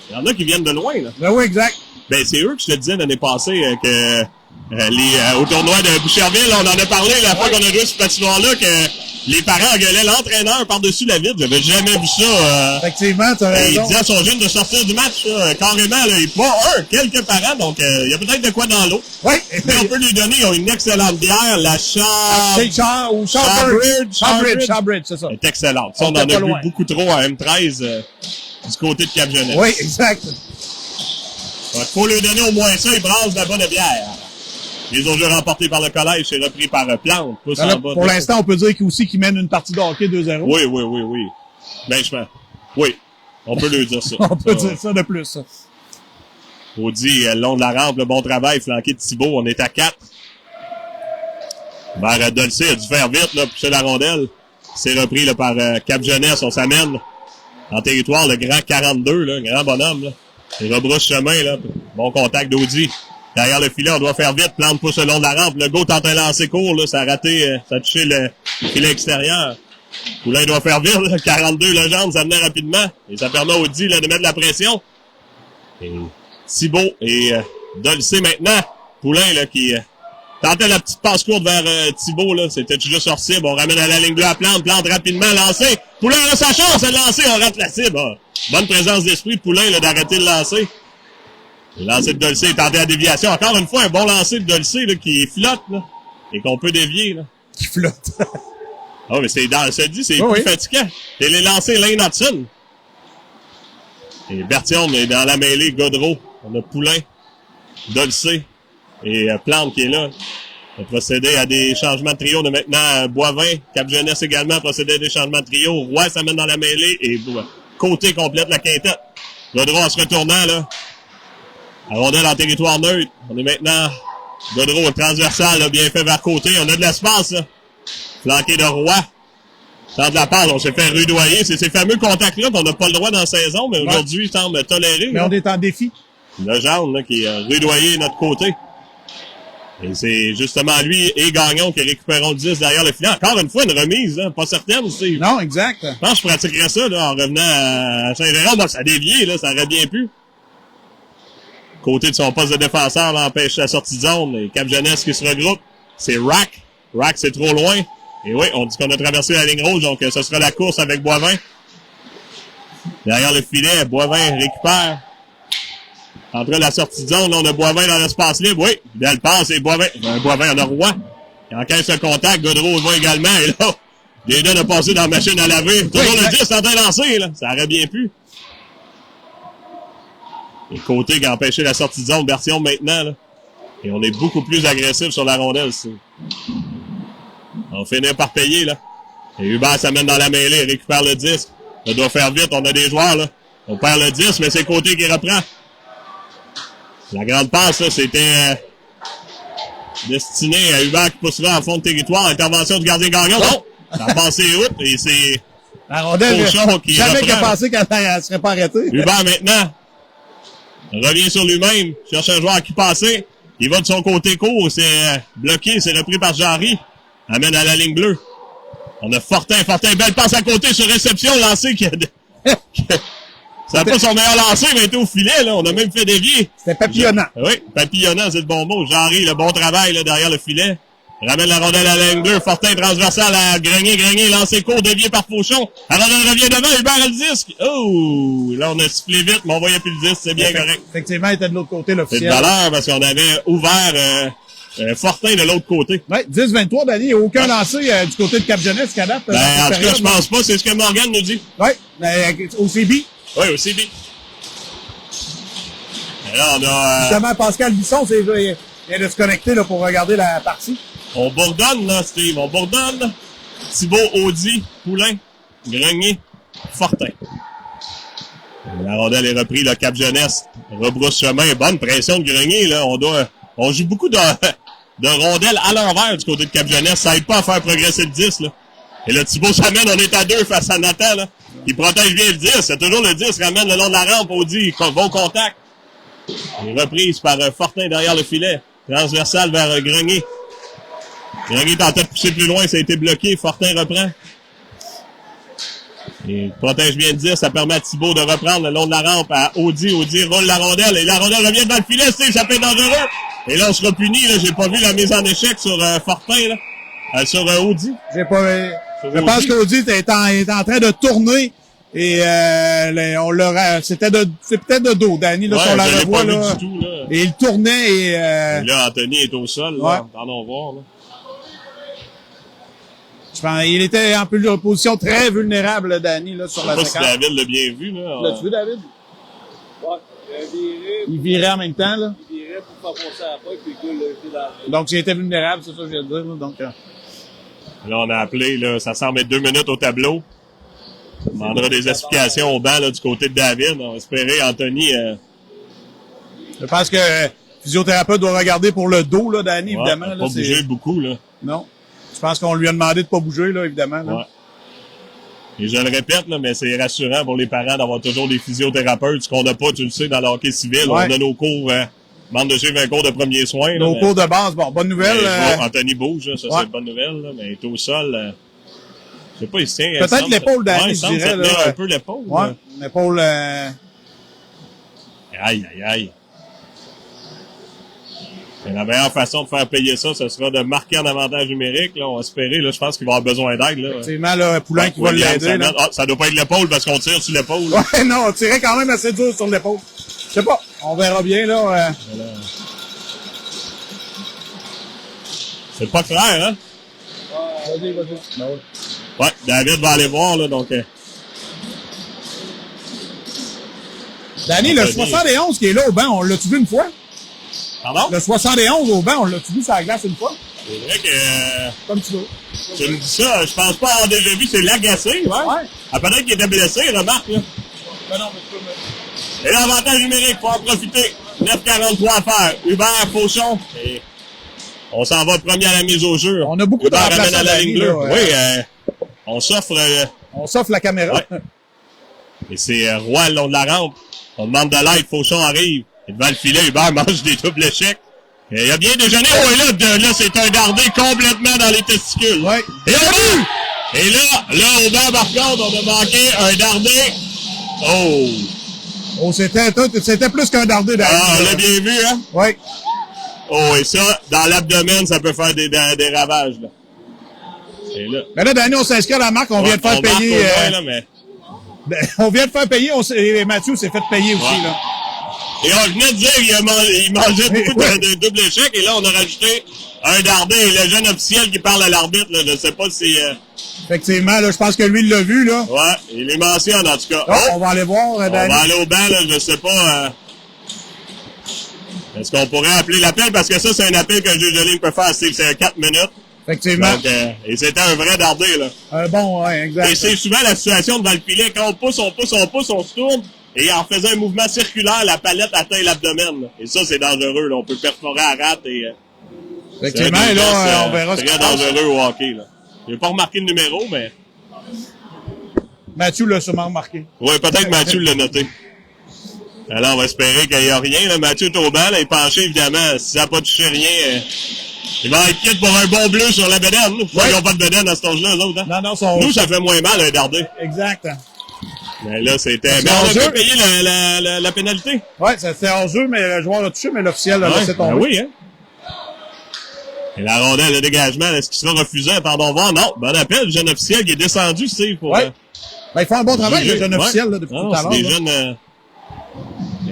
il y en a qui viennent de loin, là. Ben oui, exact. Ben, c'est eux que je te disais l'année passée que au tournoi de Boucherville, on en a parlé la fois qu'on a joué ce patinoire-là, que les parents gueulaient l'entraîneur par-dessus la vitre. J'avais jamais vu ça. Effectivement, tu as raison. Il disait à son jeune de sortir du match, carrément. Là, pas quelques parents, donc il y a peut-être de quoi dans l'eau. Oui. Mais on peut lui donner, ils ont une excellente bière, la Shawbridge, c'est ça. Elle est excellente. Ça, on en a vu beaucoup trop à M13 du côté de Cap-Jeunesse. Oui, exact. Il faut lui donner au moins ça, il brasse de la bonne bière. Les autres jeux remportés par le collège, c'est repris par Plante. Pour l'instant, on peut dire qu'ils mènent une partie de hockey 2-0. Oui. Ben, oui. On peut lui dire ça. On peut dire ça de plus, ça. Audi, le long de la rampe, le bon travail, flanqué de Thibault, on est à 4. Vers Dolcé a dû faire vite, là, pousser la rondelle. C'est repris, là, par Cap-Jeunesse, on s'amène en territoire, le grand 42, là, grand bonhomme, là. Il rebrousse chemin, là. Bon contact d'Audi. Derrière le filet, on doit faire vite. Plante pousse le long de la rampe. Le go tente un lancer court, là. Ça a raté, ça a touché le filet extérieur. Poulain doit faire vite, là. 42, le jambe, ça venait rapidement. Et ça permet à Audi, là, de mettre la pression. Et Thibault et Dolcé maintenant. Poulain, là, qui tentait la petite passe courte vers Thibault, là. C'était juste hors cible. On ramène à la ligne bleue à Plante. Plante rapidement lancé. Poulain a sa chance de lancer. On rate la cible. Bonne présence d'esprit de Poulain, là, d'arrêter de lancer. Le lancer de Dolcé est tenté à déviation. Encore une fois, un bon lancer de Dolcé, là, qui flotte, là. Et qu'on peut dévier, là. Qui flotte. Mais c'est plus fatigant. Et les lancers Lane Hudson. Et Berthiaume est dans la mêlée. Godreau. On a Poulain. Dolcé. Et Plante qui est là. On a procédé à des changements de trio de maintenant Boivin. Cap-Jeunesse également a procédé à des changements de trio. Roy s'amène dans la mêlée. Et côté complète la quintette. Godreau en se retournant, là. La rondelle en territoire neutre. On est maintenant Godreau transversal, là, bien fait vers côté. On a de l'espace, là. Flanqué de Roy. Dans de la passe, on s'est fait rudoyer. C'est ces fameux contacts-là qu'on n'a pas le droit dans la saison, mais aujourd'hui, il semble toléré. Mais là, on est en défi. Le jaune, là, qui a rudoyé notre côté. Et c'est justement lui et Gagnon qui récupéreront le 10 derrière le filet. Encore une fois, une remise, hein, pas certaine. Steve. Non, exact. Je pense que je pratiquerais ça là, en revenant à Saint-Jérôme. Bon, ça a dévié, là, ça aurait bien pu. Côté de son poste de défenseur, l'empêche la sortie de zone. Et Cap Jeunesse qui se regroupe. C'est Rack. Rack, c'est trop loin. Et oui, on dit qu'on a traversé la ligne rouge, donc ce sera la course avec Boivin. Derrière le filet, Boivin récupère. Entre la sortie de zone, là, on a Boivin dans l'espace libre. Oui, belle passe et Boivin. Boivin, on a Roy. Il encaisse le contact. Godreau va également. Et là, Jaden a passé dans la machine à laver. Toujours le 10 en train de lancer, là. Ça aurait bien pu. Et Côté qui a empêché la sortie de zone, Bertillon maintenant, là. Et on est beaucoup plus agressif sur la rondelle, ici. On finit par payer, là. Et Hubert s'amène dans la mêlée, récupère le 10. On doit faire vite, on a des joueurs, là. On perd le 10, mais c'est Côté qui reprend. La grande passe, là, c'était destiné à Hubert qui poussera en fond de territoire. Intervention du gardien Gagnon. Non! Ça a passé out et c'est la rondelle, Fauchon qui jamais reprend. qu'il a pensé qu'elle ne serait pas arrêtée. Hubert maintenant revient sur lui-même, cherche un joueur qui passait. Il va de son côté court, c'est bloqué, c'est repris par Jarry. Amène à la ligne bleue. On a Fortin, belle passe à côté sur réception, lancé qui a... Ça n'a pas son meilleur lancer, mais il était au filet, là. On a même fait dévier. C'était papillonnant. Oui, papillonnant, c'est le bon mot. Jarry, le bon travail, là, derrière le filet. Ramène la rondelle à la ligne 2. Fortin transversal à Grenier, lancé court, dévié par Fauchon. La rondelle revient devant, Hubert a le disque. Oh! Là, on a sifflé vite, mais on voyait plus le disque, c'est bien correct. Effectivement, il était de l'autre côté, C'est l'officiel. de valeur, parce qu'on avait ouvert Fortin de l'autre côté. Oui, 10-23, Danny. Il n'y a aucun lancé du côté de Cap Jeunesse qu'à date. Ben, en tout cas, je pense pas, c'est ce que Morgan nous dit. Oui, au CB. Oui, au CB. Et là, on a... Justement, Pascal Bisson, il vient de se connecter là, pour regarder la partie. On bourdonne, là, Steve. On bourdonne. Thibault, Audi, Poulain, Grenier, Fortin. La rondelle est reprise, le Cap Jeunesse rebrousse chemin. Bonne pression de Grenier, là. On joue beaucoup de rondelles à l'envers du côté de Cap Jeunesse. Ça aide pas à faire progresser le 10, là. Et le Thibault s'amène, on est à 2 face à Nathan, là. Il protège bien le 10. C'est toujours le 10, ramène le long de la rampe, Audi, bon contact. Et reprise par Fortin derrière le filet. Transversal vers Grenier. Grenier tentait de pousser plus loin, ça a été bloqué. Fortin reprend. Et protège bien le 10, ça permet à Thibault de reprendre le long de la rampe à Audi. Audi roule la rondelle et la rondelle revient dans le filet, ça peut être dangereux. Et là, on sera puni, là. J'ai pas vu la mise en échec sur Fortin, là. Sur Audi. Je pense qu'Audi est en train de tourner et c'est peut-être de dos, Danny, là, sur la revoit, là. Du tout, là. Et il tournait et là, Anthony est au sol, là. Ouais. Allons voir, là. je pense, il était en position très vulnérable, Danny, là, sur la Je sais pas séquence. si David l'a bien vu, là. L'as-tu vu, David? Ouais, Il virait en même temps, là. il virait pour faire passer à la POC, puis le gars l'a été dans le... Donc, il était vulnérable, c'est ça que je viens de dire, là. Donc, Là, on a appelé, là, ça semble être 2 minutes au tableau. On demandera des explications au banc, là, du côté de David. On va espérer, Anthony, je pense que le physiothérapeute doit regarder pour le dos, là, Danny, évidemment. pas Là, bouger beaucoup, là. Non. Je pense qu'on lui a demandé de pas bouger, là, évidemment. Là. Ouais. Et je le répète, là, mais c'est rassurant pour les parents d'avoir toujours des physiothérapeutes, ce qu'on n'a pas, tu le sais, dans le hockey civil. Ouais. On a nos cours, demande de suivre un cours de premiers soins. Nos là, cours de base, bon, bonne nouvelle. Anthony bouge, là, ça ouais. c'est une bonne nouvelle, là, mais il est au sol. Je sais pas, il se tient. Peut-être l'épaule d'Annie, je dirais. Là, un peu l'épaule. Ouais, là. l'épaule... Aïe, aïe, aïe. Et la meilleure façon de faire payer ça, ce sera de marquer en avantage numérique. Là, on va espérer. Là, je pense qu'il va avoir besoin d'aide. Là. Effectivement, là, Poulain qui va William, l'aider. Là. ça doit pas être l'épaule parce qu'on tire sur l'épaule. Ouais, non, on tirait quand même assez dur sur l'épaule. Je sais pas, on verra bien, là. Voilà. C'est pas clair, hein? Vas-y. Ben oui. Ouais, David va aller voir, là, donc... Danny, le 71 qui est là au banc, on l'a-tu vu une fois? Pardon? Le 71 au banc, on l'a-tu vu sur la glace une fois? C'est vrai que... Comme tu veux. Tu me dis ça, je pense pas avoir déjà vu, c'est l'agacé, ouais. Ah, peut-être qu'il était blessé, remarque, là. Ben non, mais tu peux me... Et l'avantage numérique, faut en profiter. 9,43 à faire. Hubert, Fauchon. Et on s'en va premier à la mise au jeu. On a beaucoup de Hubert ramène remplaçants, à la Danny, ligne bleue. là, Oui, on s'offre... On s'offre la caméra. Ouais. Et c'est Roy le long de la rampe. On demande de l'aide, Fauchon arrive. Et devant le filet, Hubert mange des doubles échecs. Et il a bien déjeuné. Oh, et là, c'est un dardé complètement dans les testicules. Ouais. Et on a! Et là, au banc, par contre, on a manqué un dardé. Oh! Oh, c'était plus qu'un dardé derrière. Ah, on l'a bien vu, hein? Oui. Oh, et ça, dans l'abdomen, ça peut faire des ravages, là. Et là. Mais là, Danny, on s'inscrit à la marque, on vient de faire payer. Moins, là, mais... on vient de faire payer, et Mathieu s'est fait payer aussi, là. Et on venait de dire qu'il mangeait beaucoup de double échec, et là, on a rajouté un dardé. Et le jeune officiel qui parle à l'arbitre, là, je sais pas si... Effectivement, là, je pense que lui, il l'a vu, là. Ouais, il les mentionne, en tout cas. Oh, on va aller voir, Danny. On va aller au banc, là, je sais pas... Est-ce qu'on pourrait appeler l'appel? Parce que ça, c'est un appel qu'un juge de ligne peut faire, Steve. C'est 4 minutes. Effectivement. Donc, et c'était un vrai dardé, là. Bon, ouais, exact. Et c'est souvent la situation devant le filet. Quand on pousse, on se tourne. Et en faisant un mouvement circulaire, la palette atteint l'abdomen. Là. Et ça, c'est dangereux, là. On peut perforer à rate et... Effectivement, et là, on verra ce qui se passe. C'est très dangereux au hockey, là. J'ai pas remarqué le numéro, mais... Mathieu l'a sûrement remarqué. Oui, peut-être Mathieu l'a noté. Alors, on va espérer qu'il n'y a rien. Là. Mathieu est au banc, là, il est penché, évidemment. Si ça n'a pas touché rien, il va être quitte pour un bon bleu sur la bedaine. Ils n'ont pas de bedaine à cet âge-là, eux autres. Hein? Non, nous, ça fait moins mal, un dardé. Exact. Mais là, c'était... Mais on a pu payer la pénalité. Oui, c'était hors-jeu, mais le joueur l'a touché, mais l'officiel l'a laissé tomber. Ben oui, hein. Et la rondelle de dégagement, est-ce qu'il sera refusé? Attendons voir. Non, bon appel, le jeune officiel qui est descendu, Steve, pour... Ben, il fait un bon travail, le jeune officiel, là, depuis tout à l'heure. C'est des jeunes...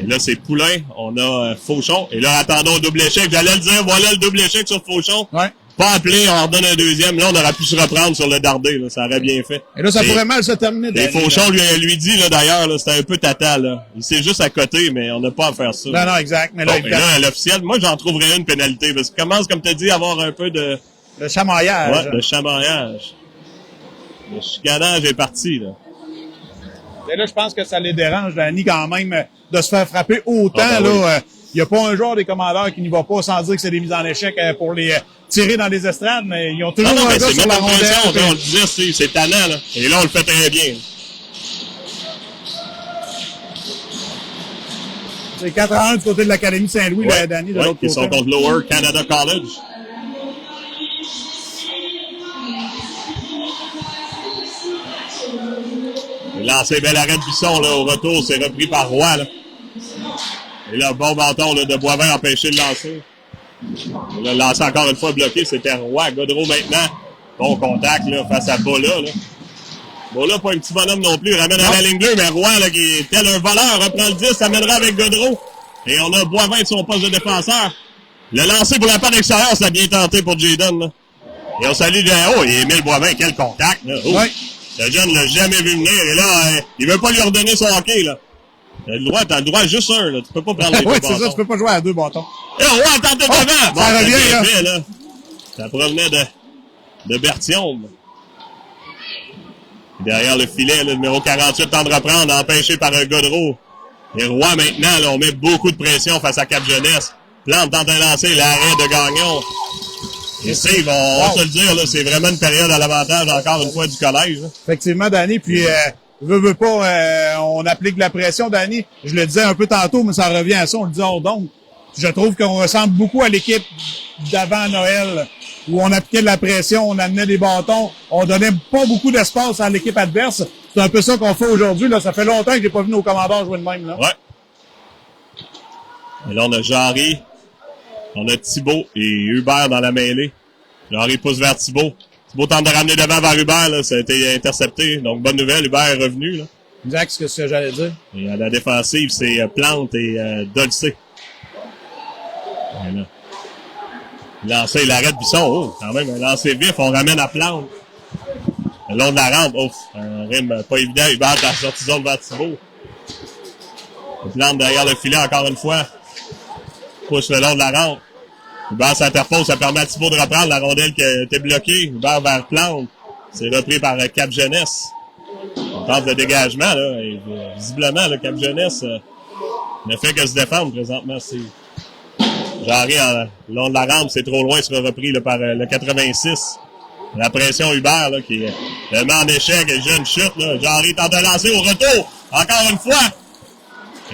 Et là, c'est Poulain. On a Fauchon. Et là, attendons le double échec. J'allais le dire, voilà le double échec sur Fauchon. Ouais. Pas appelé, on en redonne un deuxième. Là, on aurait pu se reprendre sur le dardé. Là. Ça aurait bien fait. Et là, ça pourrait mal se terminer. Et Fauchon lui dit, là, d'ailleurs, là, c'était un peu tata, là. Il s'est juste à côté, mais on n'a pas à faire ça. Non, exact. Mais là, bon, et là, l'officiel, moi, j'en trouverais une pénalité. Parce qu'il commence, comme tu as dit, à avoir un peu de... Le chamaillage. Ouais, de chamaillage. Le chicanage est parti, là. Et là, je pense que ça les dérange, Danny, quand même, de se faire frapper autant. Là, il n'y a pas un joueur des commandeurs qui n'y va pas sans dire que c'est des mises en échec pour les tirer dans les estrades, mais ils ont toujours un gars sur la rondelle. On le disait, c'est tannant, là. Et là, on le fait très bien. C'est 4-1 du côté de l'Académie Saint-Louis, Danny, de l'autre côté. Ils sont contre Lower Canada College. Lancé bel arrêt de Bisson, là, au retour, c'est repris par Roy, là. Et là, bon bâton, là, de Boisvert empêché de lancer. Et là, lancé encore une fois bloqué, c'était Roy. Godreau maintenant, bon contact, là, face à Bola, là. Bola, pas un petit bonhomme non plus, ramène à la ligne bleue, mais Roy, là, qui est tel un voleur, reprend le 10, amènera avec Godreau. Et on a Boisvert de son poste de défenseur. Le lancer pour la part extérieure, ça a bien tenté pour Jayden, là. Et on salue oh, et Émile Boisvert, quel contact, là. Oh. Ouais. Le jeune l'a jamais vu venir. Et là, il veut pas lui redonner son hockey, là. T'as le droit à juste un, là. Tu peux pas prendre les deux bâtons. Oui, c'est ça, tu peux pas jouer à deux bâtons. Et on va tenter devant. Bon, ça revient, là. Ça provenait de Berthiaume. Derrière le filet, le numéro 48 tente de reprendre, empêché par un Godreau. Et Roy, maintenant, là, on met beaucoup de pression face à Cap Jeunesse. Plante tente de lancer l'arrêt de Gagnon. Et Steve, on va se le dire, là, c'est vraiment une période à l'avantage, encore une fois, du collège. Là. Effectivement, Danny, puis veut pas, on applique la pression, Danny. Je le disais un peu tantôt, mais ça revient à ça, on le dit hors d'onde. Je trouve qu'on ressemble beaucoup à l'équipe d'avant Noël, où on appliquait de la pression, on amenait des bâtons, on donnait pas beaucoup d'espace à l'équipe adverse. C'est un peu ça qu'on fait aujourd'hui. Là, ça fait longtemps que j'ai pas vu nos commandeurs jouer de même. Là. Ouais. Et là, on a Jarry. On a Thibault et Hubert dans la mêlée. Jarry pousse vers Thibault. Thibault tente de ramener devant vers Hubert, là. Ça a été intercepté. Donc, bonne nouvelle. Hubert est revenu, là. Exact, c'est ce que j'allais dire. Et à la défensive, c'est Plante et Dolcé. Voilà. Lancer l'arrêt de Bisson. Oh, quand même, un lancer vif. On ramène à Plante. Le long de la rampe. Oh, un rime pas évident. Hubert dans la sortie zone vers Thibault. Plante derrière le filet encore une fois. Pousse le long de la rampe. Hubert s'interpose, ça permet à Thibault de reprendre la rondelle qui était bloquée. Hubert vers Plante. C'est repris par Cap Jeunesse. On tente le dégagement, là. Et, visiblement, le Cap Jeunesse ne fait que se défendre présentement. C'est Jarry, le long de la rampe, c'est trop loin, sera repris là, par le 86. La pression Hubert, là, qui est tellement en échec, et jeune chute, là. Jarry tente de lancer au retour. Encore une fois.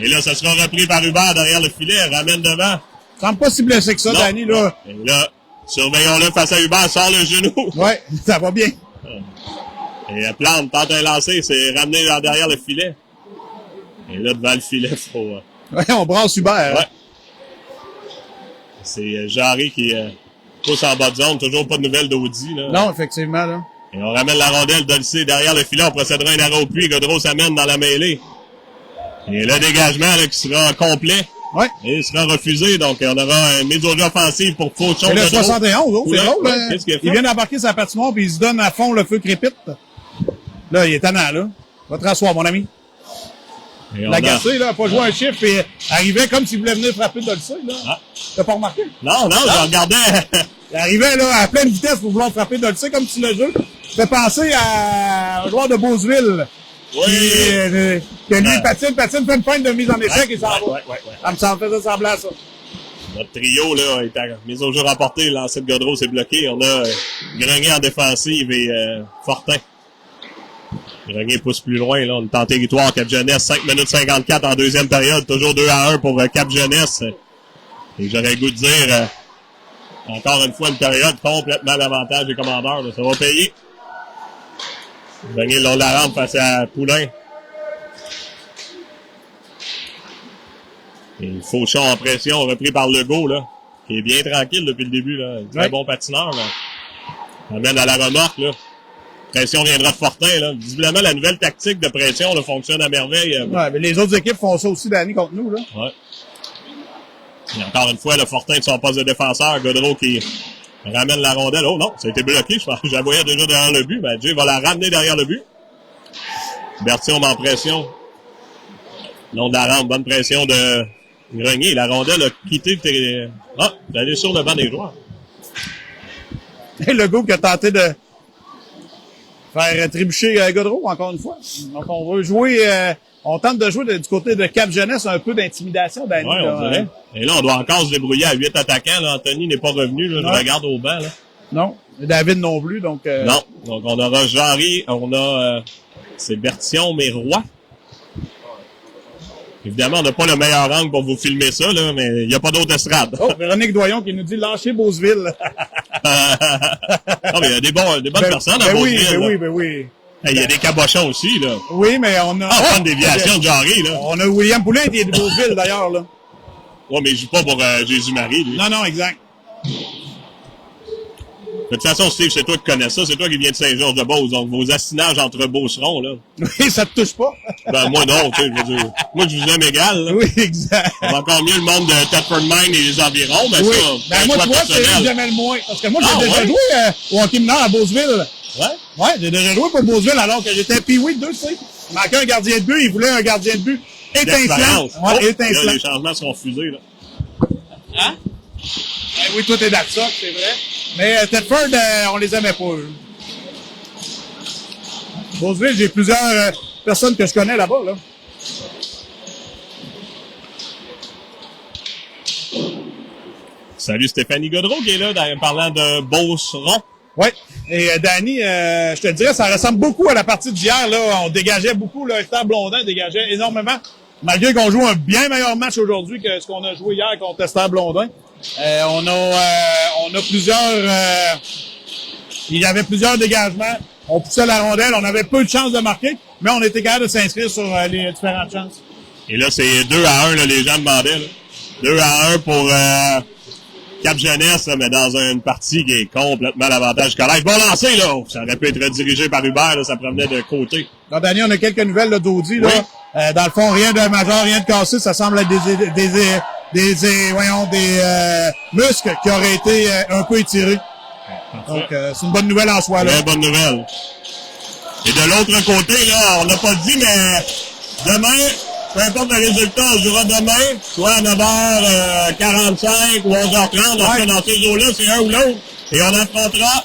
Et là, ça sera repris par Hubert derrière le filet, ramène devant. Ça semble pas si blessé que ça, non, Danny, là. Et là, surveillons-le face à Hubert, sort le genou. Ouais, ça va bien. Et Plante tente un lancer, c'est ramené derrière le filet. Et là, devant le filet, faut... Ouais, on brasse Hubert. Ouais. C'est Jarry qui pousse en bas de zone. Toujours pas de nouvelles d'Audi. Là. Non, effectivement. Là. Et on ramène la rondelle Dolce derrière le filet. On procédera un arrêt au puits. Godreau s'amène dans la mêlée. Et le dégagement là, qui sera complet. Ouais. Et il sera refusé. Donc, on aura une mise au jeu offensive pour Fauchon. Et le 71, oh, c'est drôle. Ouais, qu'est-ce qu'il a fait? Il vient d'embarquer sa patinoire puis il se donne à fond le feu crépite. Là, il est tannant, là. Va te rasseoir, mon ami. L'agacé, là, a pas joué un chiffre et arrivait comme s'il voulait venir frapper Dolce, là. Ah. T'as pas remarqué? Non, je regardais. Il arrivait, là, à pleine vitesse pour vouloir frapper Dolce comme si le jeu fait penser à un joueur de Beauceville. Oui. Que lui, patine, fait une feinte de mise en échec et s'en va. Ouais. Ça me faisait sembler à ça. Notre trio, là, est à mise au jeu remportée. L'ancien de Godreau s'est bloqué. On a Grenier en défensive et Fortin. Grenier pousse plus loin, là. On est en territoire Cap-Jeunesse. 5 minutes 54 en deuxième période. Toujours 2-1 pour Cap-Jeunesse. Et j'aurais le goût de dire, encore une fois, une période complètement l'avantage des commandeurs. Là. Ça va payer. Grenier le long de la rampe face à Poulain. Et Fauchon en pression, repris par Legault, là. Qui est bien tranquille depuis le début, là. Très bon patineur, là. On amène à la remorque, là. Pression viendra de Fortin, là. Visiblement, la nouvelle tactique de pression, là, fonctionne à merveille. Ouais, mais les autres équipes font ça aussi d'année contre nous, là. Ouais. Et encore une fois, le Fortin de son poste de défenseur, Godreau qui ramène la rondelle. Oh non, ça a été bloqué, je la voyais déjà derrière le but. Ben, Jay va la ramener derrière le but. Berthiaume en pression. Long de la rampe, bonne pression de Grenier. La rondelle a quitté d'aller sur le banc des joueurs. Et le gars qui a tenté de faire trébucher Godreau, encore une fois. Donc, on veut jouer, on tente de jouer du côté de Cap-Jeunesse un peu d'intimidation, Danny. Ouais, on dirait. Et là, on doit encore se débrouiller à 8 attaquants. Là. Anthony n'est pas revenu. Là. Je regarde au banc. Là. Non. Et David non plus. Donc, non. Donc, on aura Jarry. On a... c'est Berthiaume et Roy. Évidemment, on n'a pas le meilleur angle pour vous filmer ça, là, mais il n'y a pas d'autre estrade. Oh, Véronique Doyon qui nous dit « Lâchez Beauceville ». Non, mais il y a des bonnes personnes à Beauceville. Ben oui. Il y a des cabochons aussi, là. Oui, mais on a... bonne déviation de Jarry, là. On a William Poulin qui est de Beauceville, d'ailleurs, là. Ouais, mais il joue pas pour Jésus-Marie, lui. Non, exact. De toute façon, Steve, c'est toi qui connais ça. C'est toi qui viens de Saint-Georges-de-Beauce. Donc, vos assinages entre Beaucerons, là. Oui, ça te touche pas. Ben, moi, non, tu sais, je veux dire. Moi, je vous aime égal, là. Oui, exact. Encore mieux le monde de Thetford Mine et les environs, mais oui. ça, moi, tu vois, c'est que j'aimais le moins. Parce que moi, j'ai déjà joué au hockey mineur à Beauceville. Ouais, j'ai déjà joué pour Beauceville alors que j'étais Pee-Wee 2, tu sais. Il manquait un gardien de but, il voulait un gardien de but étincelant. Ouais, étincelant. Là, les changements sont fusés, là. Hein? Oui, toi, t'es d'Artsoc, c'est vrai. Mais Thetford, on les aimait pas, eux. Beauceville, j'ai plusieurs personnes que je connais là-bas, là. Salut Stéphanie Godreau qui est là, parlant de Beauceron. Oui. Et Danny, je te dirais, ça ressemble beaucoup à la partie d'hier, là. On dégageait beaucoup, là. Esther Blondin dégageait énormément. Malgré qu'on joue un bien meilleur match aujourd'hui que ce qu'on a joué hier contre Esther Blondin. On a plusieurs, il y avait plusieurs dégagements. On poussait la rondelle, on avait peu de chances de marquer, mais on était capable de s'inscrire sur les différentes chances. Et là, c'est 2-1, là, les gens demandaient, là. 2-1 pour Cap-Jeunesse, mais dans une partie qui est complètement l'avantage du collège. Bon lancé, là! Ça aurait pu être dirigé par Hubert, là, ça provenait de côté. Donc, Danny, on a quelques nouvelles là, d'Audi, là. Oui. Dans le fond, rien de majeur, rien de cassé, ça semble être des muscles qui auraient été un peu étirés. Donc, c'est une bonne nouvelle en soi, là. Très bonne nouvelle. Et de l'autre côté, là, on l'a pas dit, mais demain, peu importe le résultat, on jouera demain, soit à 9h45 ou 11h30. Ouais. Dans ces eaux-là, c'est un ou l'autre. Et on affrontera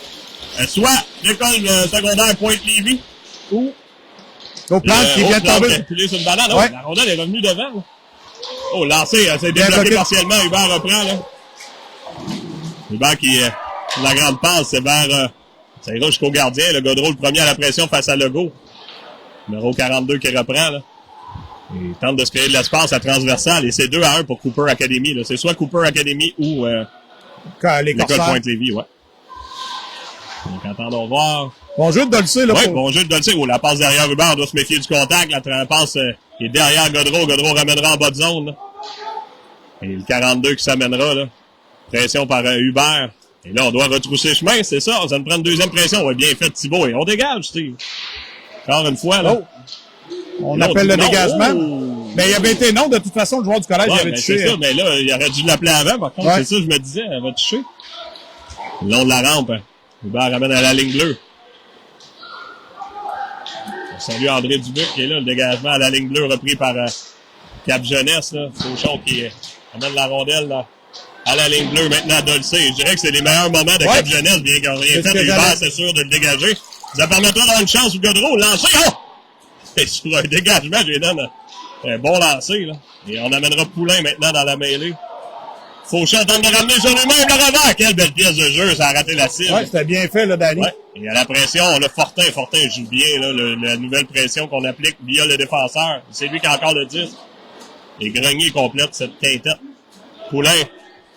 soit l'école secondaire Pointe-Lévis ou Plante qui vient de tomber. Sur une banane. Ouais. La rondelle est revenue devant. Là. Oh, lancé, c'est débloqué partiellement. Hubert reprend. Là. Hubert qui la grande passe, c'est vers... ça ira jusqu'au gardien. Le Godreau, le premier à la pression face à Legault. Numéro 42 qui reprend. Là. Il tente de se créer de l'espace à transversale. Et c'est 2-1 pour Cooper Academy. Là. C'est soit Cooper Academy ou l'école Pointe-Lévis. Ouais. Donc, attendons voir. Bon jeu de Dolce, là. Oui, bon jeu de Dolce. Oh, la passe derrière Hubert, on doit se méfier du contact. La passe qui est derrière Gaudreau. Gaudreau ramènera en bas de zone. Là. Et le 42 qui s'amènera. Là. Pression par Hubert. Et là, on doit retrousser chemin, c'est ça. Ça nous prend une deuxième pression. Ouais, bien fait Thibault. Et on dégage, Steve. Encore une fois, là. Oh. On appelle le dégagement. Oh. Mais il avait été non, de toute façon, le joueur du collège Ouais, avait touché. C'est ça, mais là, il aurait dû l'appeler avant, par contre. C'est ça, je me disais, elle va toucher. Le long de la rampe. Hein. Hubert ramène à la ligne bleue. On salue André Dubuc qui est là, le dégagement à la ligne bleue repris par Cap Jeunesse. Là. Fauchon qui amène la rondelle là, à la ligne bleue maintenant à Dolcé. Je dirais que c'est les meilleurs moments de Cap Jeunesse, bien qu'ils n'ont rien fait. Hubert, c'est sûr de le dégager. Ça permettra d'avoir une chance au Gaudreau. Lancer, oh! Et sur un dégagement, je lui donne un bon lancer. Là. Et on amènera Poulain maintenant dans la mêlée. Fauchon tente de ramener sur lui-même le revers. Quelle belle pièce de jeu, ça a raté la cible. Ouais, c'était bien fait, là, Danny. Ouais. Et à la pression, on a Fortin joue bien, là, la nouvelle pression qu'on applique via le défenseur. C'est lui qui a encore le 10. Et Grenier complète cette quintette. Poulain.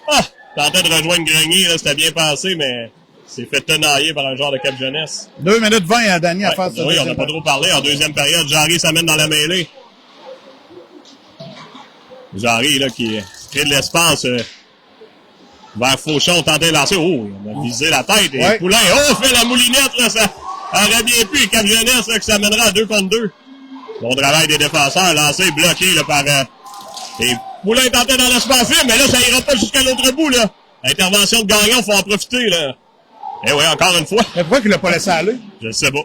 Ah! Tentait de rejoindre Grenier, là, c'était bien passé, mais c'est fait tenailler par un joueur de Cap Jeunesse. 2 minutes 20 à Danny à faire ça. Oui, on n'a pas trop parlé. En deuxième période, Jarry s'amène dans la mêlée. Jarry, là, qui crée de l'espace vers Fauchon, tentait de lancer. Oh, on a visé la tête. Et Poulain, fait la moulinette, là, ça aurait bien pu. Cap Jeunesse, là, qui s'amènera à 2 contre 2. Bon travail des défenseurs, lancé, bloqué, là, par, et Poulain tentait dans l'espace, mais là, ça ira pas jusqu'à l'autre bout, là. Intervention de Gagnon, faut en profiter, là. Eh oui, encore une fois. Mais pourquoi qu'il l'a pas laissé aller? Je ne sais pas.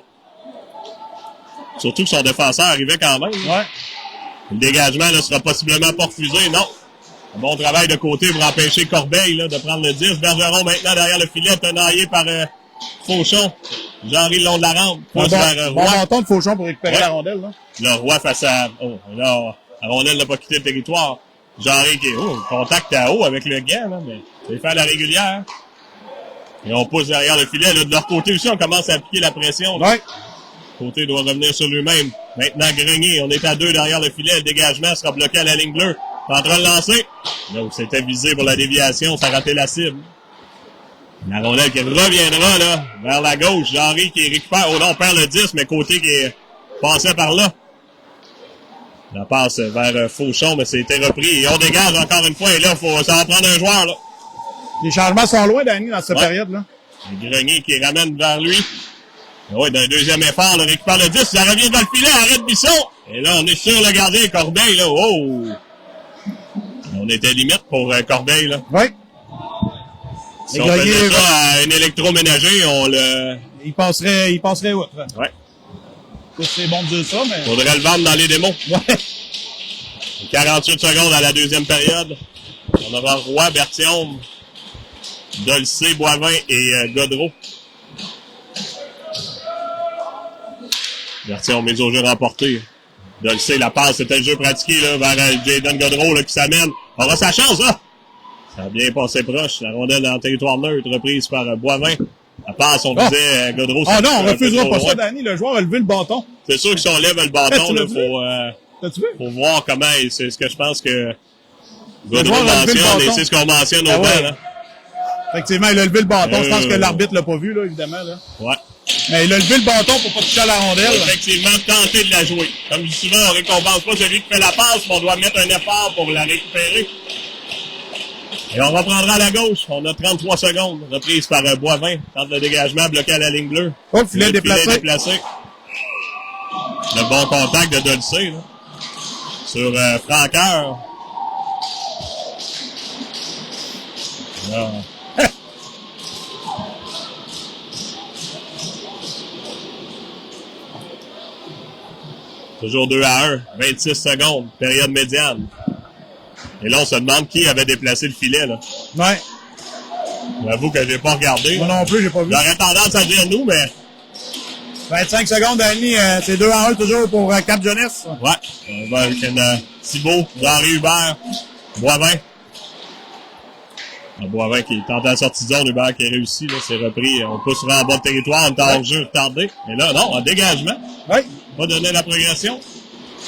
Surtout que son défenseur arrivait quand même. Ouais. Le dégagement ne sera possiblement pas refusé, non. Un bon travail de côté pour empêcher Corbeil là, de prendre le 10. Bergeron maintenant derrière le filet, tenaillé par Fauchon. Jean-Ry le long de la rampe. Bon bâton de Fauchon pour récupérer la rondelle. Là. Le Roy face à... Oh, là, la rondelle n'a pas quitté le territoire. Jean-Ry qui est... Oh, contact à haut avec le gant, là, mais c'est faire la régulière. Et on pousse derrière le filet. Là, de leur côté aussi, on commence à appliquer la pression. Là. Ouais. Côté doit revenir sur lui-même. Maintenant, Grenier, on est à 2 derrière le filet. Le dégagement sera bloqué à la ligne bleue. En train de lancer. Donc, c'était visé pour la déviation. Ça a raté la cible. La rondelle qui reviendra, là, vers la gauche. Jean-Ry qui récupère. Oh non, on perd le 10, mais côté qui est passé par là. La passe vers Fauchon, mais c'était repris. Et on dégage encore une fois. Et là, ça va prendre un joueur, là. Les changements sont loin, Danny, dans cette période-là. Grenier qui ramène vers lui. Oui, d'un deuxième effort, là, récupère le 10, ça revient dans le filet, arrête Bisson. Et là, on est sur le gardien Corbeil, là. Oh! On était limite pour Corbeil, là. Oui. Si on faisait ça à un électroménager, on le... Il passerait outre. Ouais. C'est bon de dire ça, mais... Faudrait le vendre dans les démos. Ouais. 48 secondes à la deuxième période. On aura Roy, Berthiaume, Dolcé, Boivin et Gaudreau. Berthiaume, mise au jeu remporté. Dolcé, la passe, c'était le jeu pratiqué là, vers Jayden Gaudreau là, qui s'amène. On aura sa chance, là! Ça a bien passé proche. La rondelle dans le territoire neutre, reprise par Boivin. La passe, on disait Gaudreau. Ah non, on refusera pas ça, Danny. Le joueur a levé le bâton. C'est sûr que si on lève le bâton, là, faut voir comment. C'est ce que je pense que Gaudreau mentionne, et c'est ce qu'on mentionne au banc, là. Effectivement, il a levé le bâton. Je pense que l'arbitre l'a pas vu, là, évidemment, là. Ouais. Mais il a levé le bâton pour pas toucher à la rondelle. Effectivement, tenter de la jouer. Comme je dis souvent, on récompense pas celui qui fait la passe, mais on doit mettre un effort pour la récupérer. Et on reprendra à la gauche. On a 33 secondes. Reprise par Boivin. Tente le dégagement, bloqué à la ligne bleue. Oh, le filet déplacé. Le bon contact de Dolcé, là. Sur Franqueur. Là. Toujours 2-1, 26 secondes, période médiane. Et là, on se demande qui avait déplacé le filet, là. Ouais. J'avoue que j'ai pas regardé. Moi non plus, j'ai pas vu. J'aurais tendance à dire nous, mais... 25 secondes, Danny, c'est 2-1 toujours pour Cap Jeunesse. Ouais. Avec Thibault, Jean-Ry Hubert, Boivin. Boivin qui tente la sortie de zone, Hubert qui a réussi, là, c'est repris. On poussera en bas de territoire, on est en jeu retardé. Mais là, non, en dégagement. Oui. Pas donner la progression.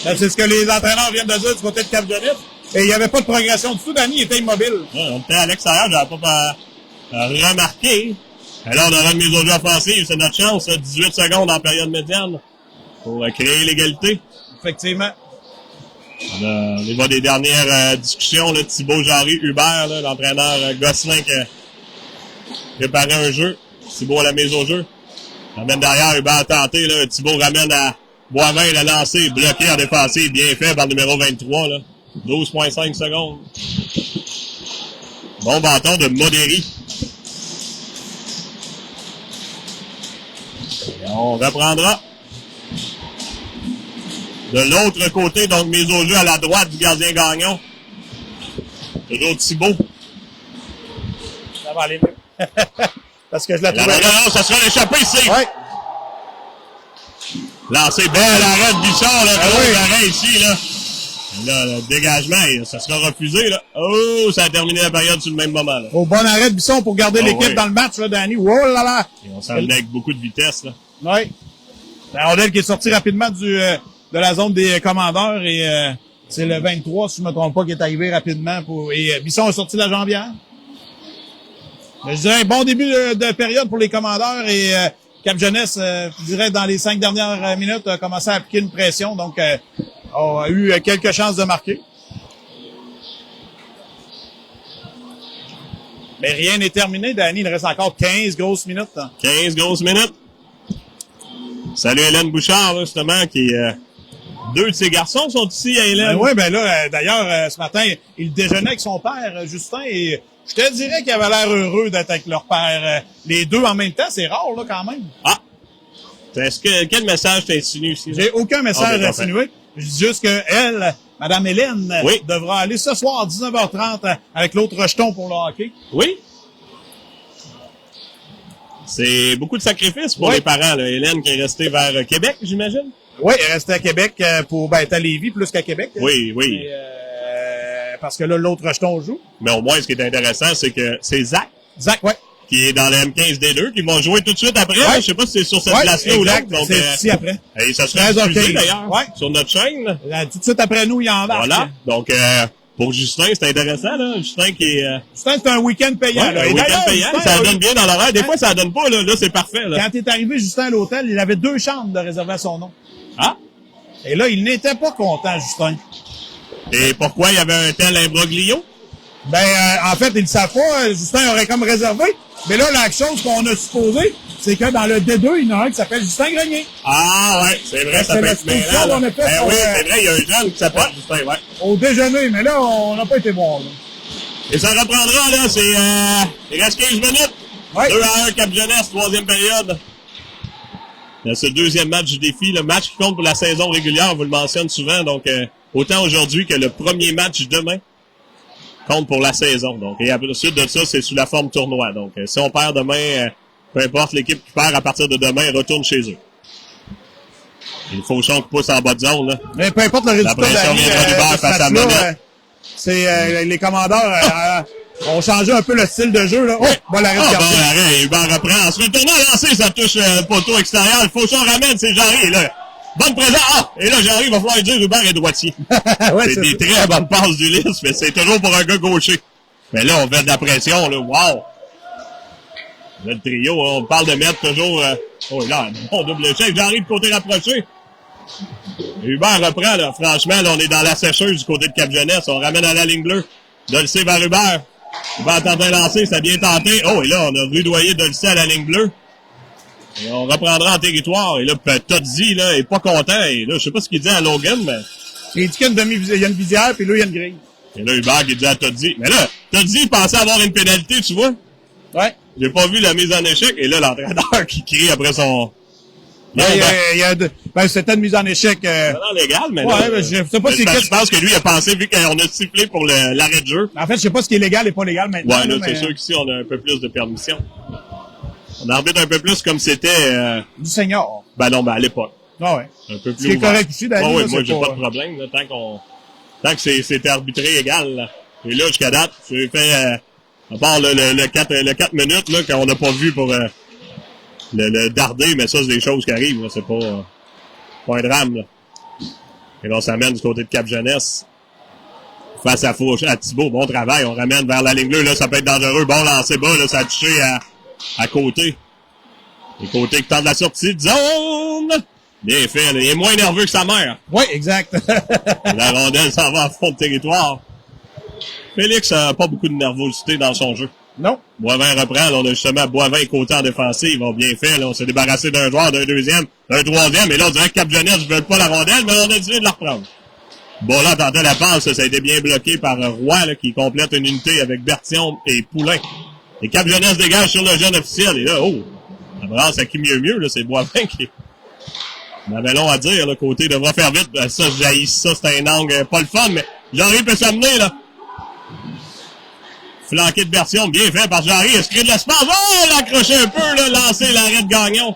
Ben, c'est ce que les entraîneurs viennent de dire du côté de Cap Jeunesse. Et il n'y avait pas de progression du tout, Danny, il était immobile. Ouais, on était à l'extérieur, j'avais pas remarqué. Alors, on aura une mise au jeu offensive, c'est notre chance, là, 18 secondes en période médiane pour créer l'égalité. Effectivement. Au niveau des dernières discussions, là, Thibaut, Jarry, Hubert, là, l'entraîneur Gosselin qui a préparé un jeu. Thibaut à la mise au jeu. Ramène derrière, Hubert a tenté, là. Thibaut ramène à Boivin, il a lancé, bloqué en défensive, bien fait par le numéro 23, là. 12,5 secondes. Bon bâton de Modéry. Et on reprendra. De l'autre côté, donc mise au jeu à la droite du gardien Gagnon. Toujours Thibaut. Ça va aller mieux. Parce que je la trouvais. Non, ça sera l'échappée ici. Ouais. Lancé belle arrêt de Bichard, là. oui. Arrêt ici, là. Là, le dégagement, ça sera refusé, là. Oh, ça a terminé la période sur le même moment, là. Au bon arrêt de Bisson pour garder l'équipe oui. dans le match, là, Danny. Oh là là! Et on s'en venait avec beaucoup de vitesse, là. Oui. La rondelle qui est sortie rapidement de la zone des commandeurs et c'est le 23, si je me trompe pas, qui est arrivé rapidement et Bisson est sorti de la jambière. Mais je dirais un bon début de période pour les commandeurs et Cap Jeunesse, je dirais dans les 5 dernières minutes, a commencé à appliquer une pression, donc a eu quelques chances de marquer. Mais rien n'est terminé, Danny. Il reste encore 15 grosses minutes. Hein. 15 grosses minutes. Salut Hélène Bouchard, là, justement, qui deux de ses garçons sont ici à Hélène. Oui, ben là, d'ailleurs, ce matin, il déjeunait avec son père, Justin, et je te dirais qu'il avait l'air heureux d'être avec leur père. Les deux en même temps, c'est rare, là, quand même. Ah! Quel message t'insinues ici? J'ai aucun message Okay, insinué. Je dis juste que elle, Madame Hélène, oui. devra aller ce soir à 19h30 avec l'autre rejeton pour le hockey. Oui. C'est beaucoup de sacrifices pour les parents, là. Hélène qui est restée vers Québec, j'imagine? Oui, elle restait à Québec pour être à Lévis plus qu'à Québec. Oui, oui. Et, parce que là, l'autre rejeton joue. Mais au moins, ce qui est intéressant, c'est que c'est Zach. Zach, ouais. Qui est dans le M15D2, qui vont jouer tout de suite après. Ouais. Je sais pas si c'est sur cette place-là ou l'autre. Donc, c'est ici après. Et ça sera diffusé d'ailleurs sur notre chaîne. Là, tout de suite après nous, il en va. Voilà. Donc, pour Justin, c'est intéressant, là. Justin qui est... Justin, c'est un week-end payant. Ouais, là. un week-end payant. Justin, ça donne bien dans l'horaire. Des fois, ça donne pas, là. Là, c'est parfait, là. Quand il est arrivé, Justin, à l'hôtel, il avait 2 chambres de réserver à son nom. Ah. Et là, il n'était pas content, Justin. Et pourquoi il y avait un tel imbroglio? Ben, en fait, il ne savent pas. Justin aurait comme réservé. Mais là, la chose qu'on a supposée, c'est que dans le D2, il y en a un qui s'appelle Justin Grenier. Ah, ouais, c'est vrai, ça peut être mêlant, là. Ben oui, c'est vrai, il y a un jeune qui s'appelle Justin, ouais. Au déjeuner, mais là, on n'a pas été bon, là. Et ça reprendra, là, c'est, il reste 15 minutes. Ouais. 2-1, Cap Jeunesse, 3e période. Dans ce deuxième match du défi, le match qui compte pour la saison régulière, on vous le mentionne souvent, donc, autant aujourd'hui que le premier match demain compte pour la saison. Donc, et ensuite de ça, c'est sous la forme tournoi. Donc, si on perd demain, peu importe l'équipe qui perd à partir de demain, retourne chez eux. Et le Fauchon qui pousse en bas de zone, là. Mais peu importe le résultat de pression viendra du bar face à Monette. c'est les commandeurs ont changé un peu le style de jeu, là. Oh, bon, l'arrêt de bon, gardien. arrête, Hubert reprend. En se retournant à lancer, ça touche le poteau extérieur. Le Fauchon ramène, c'est Jarry, là. Bonne présence. Ah! Et là, Jarry, il va falloir dire Hubert est droitier. Ouais, c'est des très bonnes passes d'Ulysse, mais c'est toujours pour un gars gaucher. Mais là, on fait de la pression, là. Wow! Là, le trio, on parle de mettre toujours... oh, là, un bon double chef. Jarry de côté rapproché. Hubert reprend, là. Franchement, là, on est dans la sécheuse du côté de Cap Jeunesse. On ramène à la ligne bleue. Dolcé vers Hubert. Hubert tente de lancer, ça a bien tenté. Oh, et là, on a rudoyé Dolcé à la ligne bleue. Et on reprendra en territoire. Et là, Todzi, là, est pas content. Et là, je sais pas ce qu'il dit à Logan, mais... Il dit qu'il y a une visière, puis là, il y a une grille. Et là, Hubert qui dit à Todzi. Mais là, Todzi pensait avoir une pénalité, tu vois? Ouais. J'ai pas vu la mise en échec. Et là, l'entraîneur qui crie après son... C'était une mise en échec. C'est pas légal, mais ouais, là, mais je sais pas si je pense que lui a pensé, vu qu'on a sifflé pour l'arrêt de jeu. En fait, je sais pas ce qui est légal et pas légal maintenant. Ouais, là, c'est sûr qu'ici, on a un peu plus de permission. On arbitre un peu plus comme c'était... Du senior. Ben non, ben à l'époque. Ah ouais. Un peu plus ce qui est correct ici, d'ailleurs. Ouais, moi, j'ai pas de problème, là, tant que c'était arbitré égal, là. Et là, jusqu'à date, j'ai fait, à part le 4 minutes, là, qu'on n'a pas vu pour le darder, mais ça, c'est des choses qui arrivent, là. C'est pas un drame, là. Et là, on s'amène du côté de Cap Jeunesse. Face à Thibaut, bon travail, on ramène vers la ligne bleue, là, ça peut être dangereux. Bon lancer bas, là, ça a touché à côté. Les côtés qui tentent la sortie de zone. Bien fait, là. Il est moins nerveux que sa mère. Oui, exact. La rondelle s'en va à fond de territoire. Félix n'a pas beaucoup de nervosité dans son jeu. Non. Boivin reprend. Là, on a justement Boivin côté en défensive. Ils vont bien fait. Là. On s'est débarrassé d'un joueur, d'un deuxième, d'un troisième. Et là, on dirait que Cap-Jeunesse ne veut pas la rondelle, mais on a décidé de la reprendre. Bon, là, tentait la passe. Ça a été bien bloqué par Roy, là, qui complète une unité avec Bertillon et Poulain. Et Cap-Jeunesse dégage sur le jeune officiel. Et là, oh, la brasse à qui mieux, là, c'est Boivin qui... On avait long à dire, le côté devra faire vite. Ben, ça, j'haïs ça, c'est un angle pas le fun, mais Jarry peut s'amener, là. Flanqué de Bertillon, bien fait par Jarry. Il se crée de l'espace. Oh, l'accrocher un peu, là, lancer l'arrêt de Gagnon.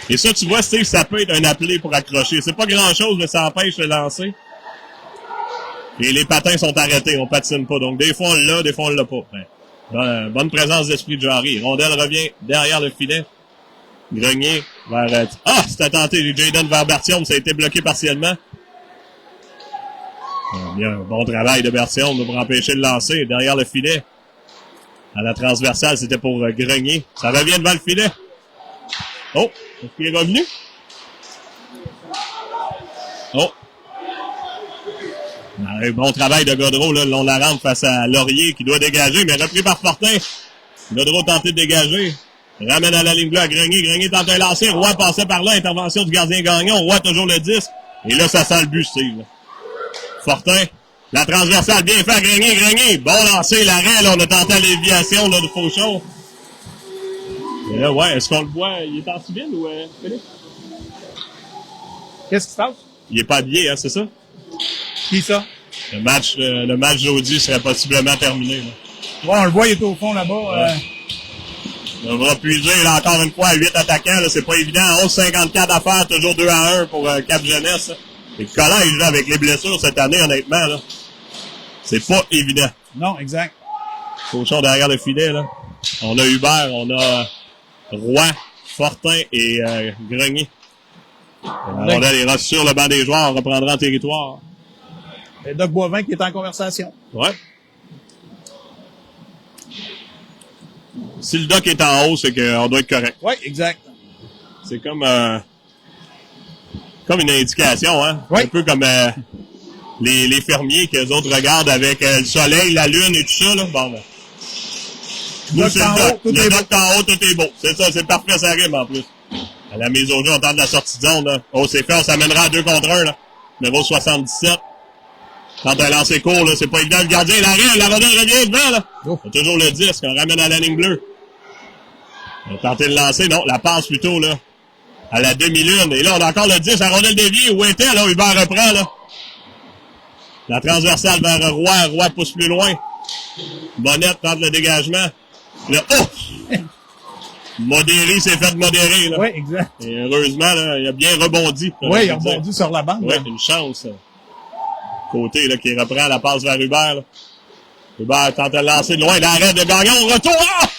Et ça, tu vois, Steve, ça peut être un appelé pour accrocher. C'est pas grand-chose, mais ça empêche de lancer. Et les patins sont arrêtés, on patine pas. Donc, des fois, on l'a, des fois, on l'a pas. Ben, bonne présence d'esprit de Jarry. Rondelle revient derrière le filet. Grenier vers... c'était tenté. Jayden vers Bertillon, ça a été bloqué partiellement. Bien, bon travail de Bertillon pour empêcher de lancer derrière le filet. À la transversale, c'était pour Grenier. Ça revient devant le filet. Oh, est-ce qu'il est revenu? Oh. Bon travail de Gaudreau, là, le long de la rampe face à Laurier qui doit dégager, mais repris par Fortin. Gaudreau tenté de dégager. Ramène à la ligne bleue à Grenier. Grenier tente un lancer. Roy passait par là. Intervention du gardien Gagnon. Roy toujours le 10. Et là, ça sent le but, Steve. Fortin. La transversale bien fait à Grenier. Grenier. Bon lancer. L'arrêt, là. On a tenté la déviation, là, de Fauchon. Et là, ouais. Est-ce qu'on le voit? Il est en civil ou, Philippe? Qu'est-ce qui se passe? Il est pas habillé, hein, c'est ça? Qui ça? Le match d'Audi serait possiblement terminé, là. Ouais, on le voit, il est au fond là-bas. Ouais. On va puiser, là, encore une fois, à 8 attaquants, là, c'est pas évident. 11,54 à faire, toujours 2-1 pour Cap-Jeunesse. Et le collège, là, avec les blessures cette année, honnêtement, là, c'est pas évident. Non, exact. Fauchon derrière le filet, là. On a Hubert, on a Roy, Fortin et Grenier. La rondelle ira sur le banc des joueurs, on reprendra en territoire. Et Doc Boivin qui est en conversation. Ouais. Si le doc est en haut, c'est qu'on doit être correct. Oui, exact. C'est comme une indication, hein? Oui. Un peu comme les fermiers que les autres regardent avec le soleil, la lune et tout ça, là. Bon, ben. Nous, c'est le doc. Le doc en haut, tout est beau. C'est ça, c'est parfait, ça rime en plus. À la mise au jeu, on tente la sortie de zone, là. Oh, c'est fait, on s'amènera à 2 contre 1, là. Numéro 77. Quand un lancer court, là, c'est pas évident. Le gardien, l'arrêt, la rondelle revient devant, là. Oh. C'est toujours le 10 qu'on ramène à la ligne bleue. On a tenté de lancer, non, la passe plutôt, là, à la demi-lune. Et là, on a encore le 10, la rondelle déviée. Où était, là? Hubert reprend, là. La transversale vers Roy. Roy pousse plus loin. Bonnette tente le dégagement. Là, oh! Modéré, c'est fait modérer, là. Oui, exact. Et heureusement, là, il a bien rebondi. Oui, il a rebondi sur la bande. Oui, une chance. Côté, là, qui reprend la passe vers Hubert, là. Hubert tente de lancer de loin. L'arrêt de Gagnon. Retour.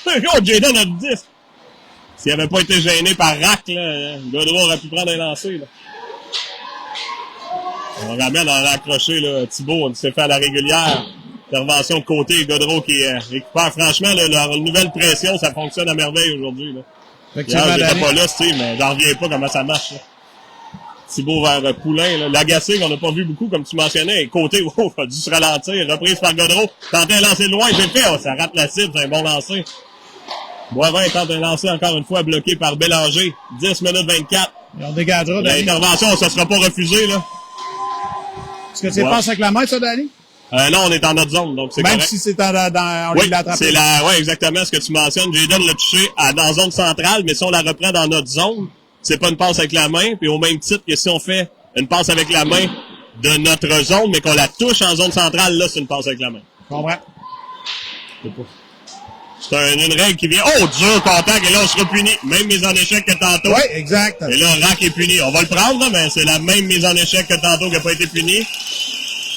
Oh! Jayden a le 10. S'il n'avait pas été gêné par Rack, là, Gaudreau aurait pu prendre un lancer, là. On ramène en accroché, là, Thibault. On s'est fait à la régulière. Intervention de côté. Gaudreau qui récupère. Franchement, là, leur nouvelle pression, ça fonctionne à merveille aujourd'hui, là. Hier, j'étais pas là, tu sais, mais j'en reviens pas comment ça marche, là. Thibault vers Poulain, là. L'agacé qu'on n'a pas vu beaucoup, comme tu mentionnais. Et côté, oh, a dû se ralentir. Reprise par Gaudreau. Tentait un lancer de loin, c'est fait. Oh, ça rate la cible, c'est un bon lancer. Boivin tente un lancer encore une fois bloqué par Bélanger. 10 minutes 24. Et on dégagera. L'intervention, ça sera pas refusé, là. Est-ce que c'est passe avec la main, ça, Danny? Non, on est en notre zone, donc c'est correct. Même si c'est on oui, l'a attrapé. Ouais, exactement ce que tu mentionnes. Jayden l'a touché dans la zone centrale, mais si on la reprend dans notre zone, c'est pas une passe avec la main. Puis au même titre que si on fait une passe avec la main de notre zone, mais qu'on la touche en zone centrale, là, c'est une passe avec la main. Je comprends. C'est une règle qui vient. Oh, dur contact, et là, on sera puni. Même mise en échec que tantôt. Oui, exact. Et là, Rack est puni. On va le prendre, là, mais c'est la même mise en échec que tantôt qui n'a pas été punie.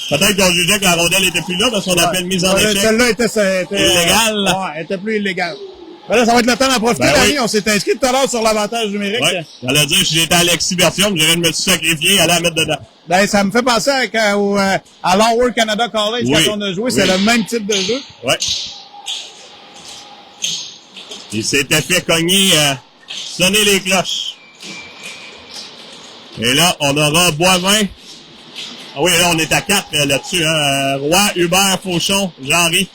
Peut-être qu'on jugeait que la rondelle était plus là parce qu'on appelle mise en échec. Celle-là était illégale. Ouais, elle était plus illégale. Ben là, ça va être le temps d'en profiter, Danny. Oui. On s'est inscrit tout à l'heure sur l'avantage numérique. Ouais. J'allais dire, si j'étais Alexis Bertillon, j'aurais de me sacrifier, aller la mettre dedans. Ben, ça me fait penser à Lower Canada College, oui. Quand on a joué, c'est le même type de jeu. Ouais. Il s'était fait cogner, sonner les cloches. Et là, on aura Boivin. Ah oui, là, on est à 4 là-dessus. Hein. Roy, Hubert, Fauchon, Jean-Ry,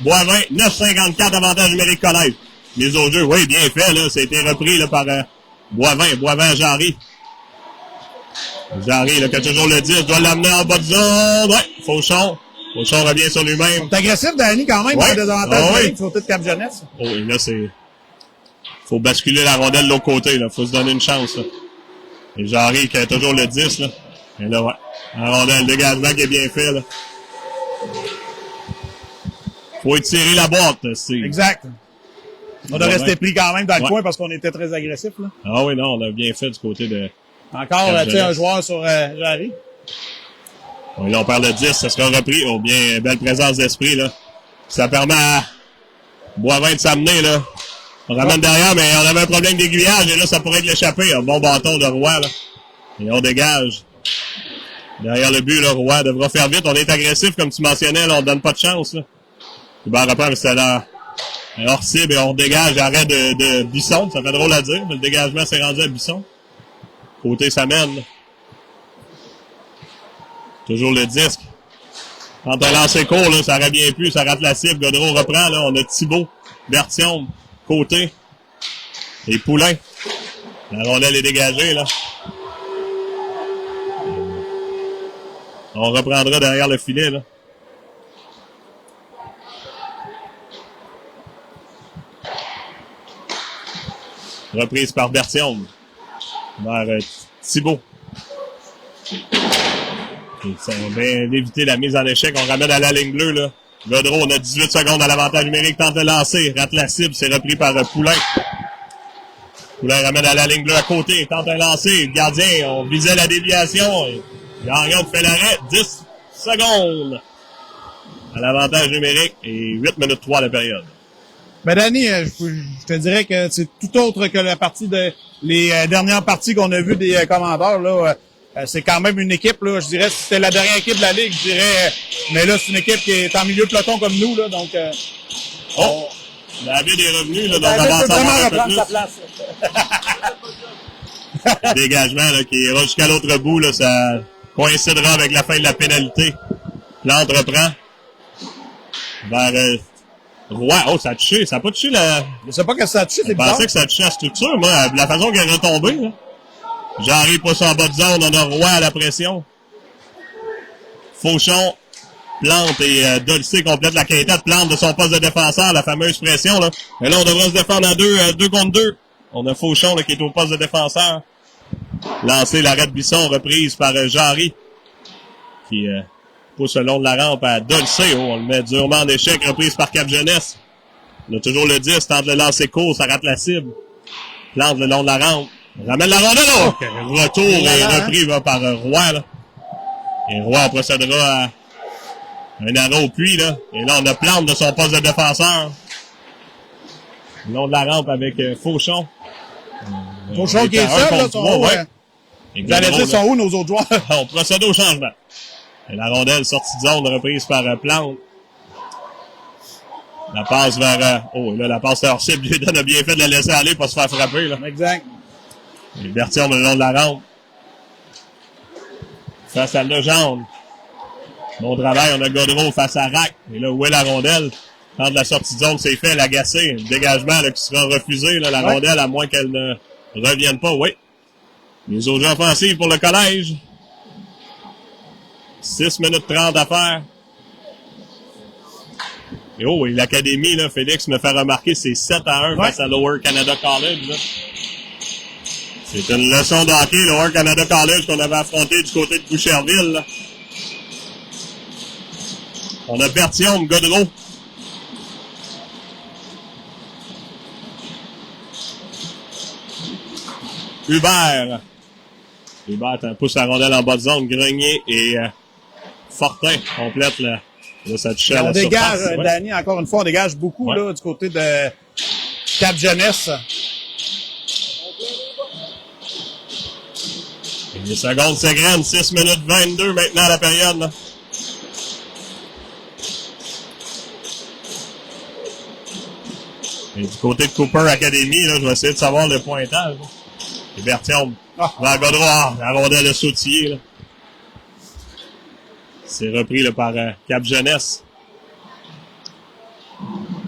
Boivin, 9,54 avantage numérique collège. Mise au jeu, oui, bien fait, là. Ça a été repris là, par Boivin, Jean-Ry. Jean-Ry, là, qui a toujours le 10, doit l'amener en bas de zone. Ouais, Fauchon revient sur lui-même. C'est agressif, Danny, quand même, ouais. pour des avantages numériques du côté de Cap-Jeunesse. Oh, et là, faut basculer la rondelle de l'autre côté, là. Faut se donner une chance, là. Et Jean-Ry qui a toujours le 10, là. Et là, ouais. La rondelle, le dégagement qui est bien fait, là. Faut étirer la boîte, Steve. Exact. On a resté pris quand même dans le coin parce qu'on était très agressif, là. Ah oui, non, on a bien fait du côté de... Encore, tu sais, un joueur sur Jean-Ry. Oui, là, on parle de 10, ça sera repris. Oh, bien, belle présence d'esprit, là. Ça permet à Boivin de s'amener, là. On ramène derrière, mais on avait un problème d'aiguillage, et là, ça pourrait être l'échapper. Un bon bâton de Roy, là. Et on dégage. Derrière le but, là, Roy devra faire vite. On est agressif, comme tu mentionnais, là. On donne pas de chance, là. Ben, reprend, mais c'est là. Hors cible, et on dégage arrêt de Bisson. Ça fait drôle à dire, mais le dégagement s'est rendu à Bisson. Côté s'amène, là. Toujours le disque. Quand un lancer court, là, ça aurait bien pu, ça rate la cible. Godreau reprend, là. On a Thibault, Berthiaume, côté. Et Poulain. La rondelle est dégagée, là. On reprendra derrière le filet, là. Reprise par Berthiaume. Vers Thibault. Ça va bien éviter la mise en échec. On ramène à la ligne bleue, là. Godreau, on a 18 secondes à l'avantage numérique, tente de lancer, rate la cible, c'est repris par Poulain. Poulain ramène à la ligne bleue à côté, tente un lancer, le gardien, on visait la déviation. Gagnon fait l'arrêt, 10 secondes à l'avantage numérique et 8 minutes 3 à la période. Ben, Danny, je te dirais que c'est tout autre que la partie les dernières parties qu'on a vues des commandeurs, là. C'est quand même une équipe, là, je dirais, si c'était la dernière équipe de la Ligue, je dirais, mais là, c'est une équipe qui est en milieu de peloton comme nous, là, donc... Oh! David est revenu, là, donc David on va peut vraiment reprendre sa place. Dégagement, là, qui ira jusqu'à l'autre bout, là, ça coïncidera avec la fin de la pénalité. Plante reprend. Vers Roy. Oh, ça a touché, ça a pas touché la... Je sais pas que ça a touché, c'est bizarre. Je pensais que ça a touché la structure, moi, la façon qu'elle est retombée, là. J'arrive pas en bas de zone, on a Roy à la pression. Fauchon, Plante et Dolcé complète la quintette. Plante de son poste de défenseur, la fameuse pression, là. Et là, on devra se défendre à 2 contre 2. On a Fauchon, là, qui est au poste de défenseur. Lancé l'arrêt de Bisson, reprise par Jean-Ry, qui pousse le long de la rampe à Dolcé. Oh, on le met durement en échec, reprise par Cap-Jeunesse. On a toujours le 10, tente de lancer court, ça rate la cible. Plante le long de la rampe. Ramène la rondelle, là. Retour et repris par Roy, là. Et Roy procédera à un arrêt au puits, là. Et là, on a Plante de son poste de défenseur. Le long de la rampe avec Fauchon. Fauchon qui est seul, là, son ouais. J'allais dire, sont où nos autres joueurs? On procède au changement. Et la rondelle sortie de zone, reprise par Plante. La passe vers... oh, là, la passe hors cible. Dieudonne a bien fait de la laisser aller pour se faire frapper, là. Exact. Et Berthiaume le long de la rampe. Face à Legendre. Bon travail, on a Godreau face à Rack. Et là, où est la rondelle? Quand la sortie de zone, c'est fait, l'agacé. Le dégagement là, qui sera refusé, là, la rondelle, à moins qu'elle ne revienne pas. Oui. Les autres jeux offensifs pour le collège. 6 minutes 30 à faire. Et oh, et l'académie, là, Félix me fait remarquer, c'est 7-1 face à Lower Canada College. Là. C'est une leçon de hockey, Lower Canada College, qu'on avait affronté du côté de Boucherville. Là. On a Berthiaume, Godreau. Hubert pousse la rondelle en bas de zone. Grenier et Fortin complète là ça touche à la dégage, surface. Danny, encore une fois, on dégage beaucoup là, du côté de Cap-Jeunesse. Les secondes s'égrènent. 6 minutes 22 maintenant à la période. Là. Et du côté de Cooper Academy, là, je vais essayer de savoir le pointage. Là. Et Bertium vers Godreau. Ah, la rondelle a sautillé, là. C'est repris là, par Cap Jeunesse.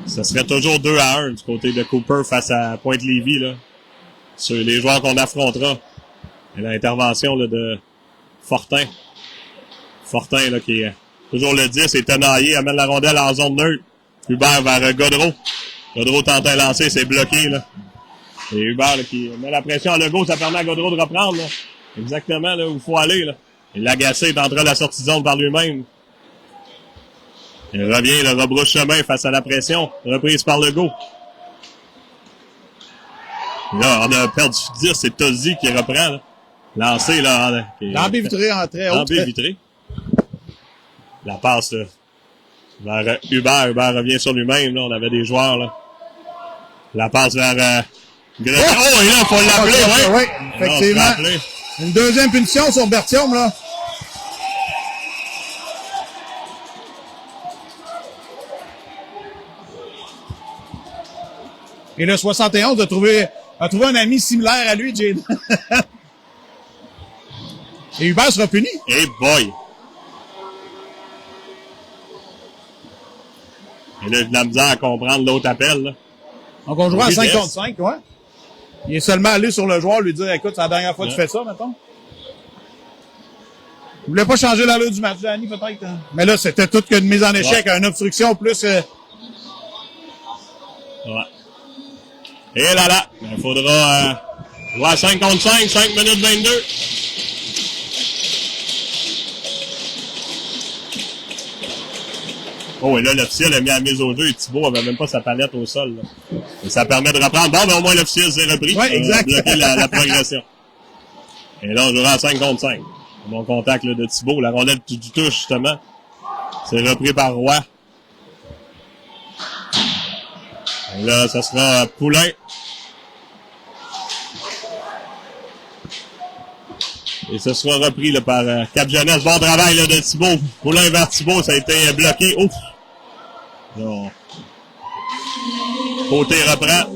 Ce serait toujours 2-1 du côté de Cooper face à Pointe-Lévis, là. Sur les joueurs qu'on affrontera. Et l'intervention là, de Fortin. Fortin, là, qui est toujours le 10, est tenaillé, amène la rondelle en zone neutre. Hubert vers Godreau. Godreau tente un lancer, c'est bloqué, là. Et Hubert, là, qui met la pression à Legault, ça permet à Godreau de reprendre, là. Exactement, là, où il faut aller, là. Et l'agacé est en train de la sortie de zone par lui-même. Il revient, le rebrousse chemin face à la pression. Reprise par Legault. Là, on a perdu 10, c'est Tozzi qui reprend, là. Lancé, là. L'ambé-vitré en très haut. L'ambé-vitré. La passe, là, vers Hubert. Hubert revient sur lui-même, là. On avait des joueurs, là. La passe vers Grenier. Oh, et là, il faut l'appeler, oui, effectivement. Une deuxième punition sur Bertium, là. Et le 71 a trouvé un ami similaire à lui, Jade. Et Hubert sera puni. Hey boy! Et là, j'ai de la misère à comprendre l'autre appel, là. Donc, on jouera à 5 contre 5, ouais. Il est seulement allé sur le joueur lui dire, écoute, c'est la dernière fois que tu fais ça, mettons. Vous voulez pas changer l'allure du match, Danny, peut-être? Hein? Mais là, c'était tout qu'une mise en échec, une obstruction plus... Ouais. Et là, il faudra jouer à 5 contre 5, 5 minutes 22. Oh, et là, l'officiel a mis la mise au jeu et Thibault avait même pas sa palette au sol, là. Et ça permet de reprendre. Bon, mais au moins, l'officiel s'est repris. Oui, exact. Bloquer la progression. Et là, on jouera à 5 contre 5. Bon contact là, de Thibault. La rondelle du touche, justement. C'est repris par Roy. Et là, ça sera Poulain. Et ce sera repris là, par Cap Jeunesse. Bon travail là, de Thibault. Poulain vers Thibault, ça a été bloqué. Ouf! Non. Côté reprend.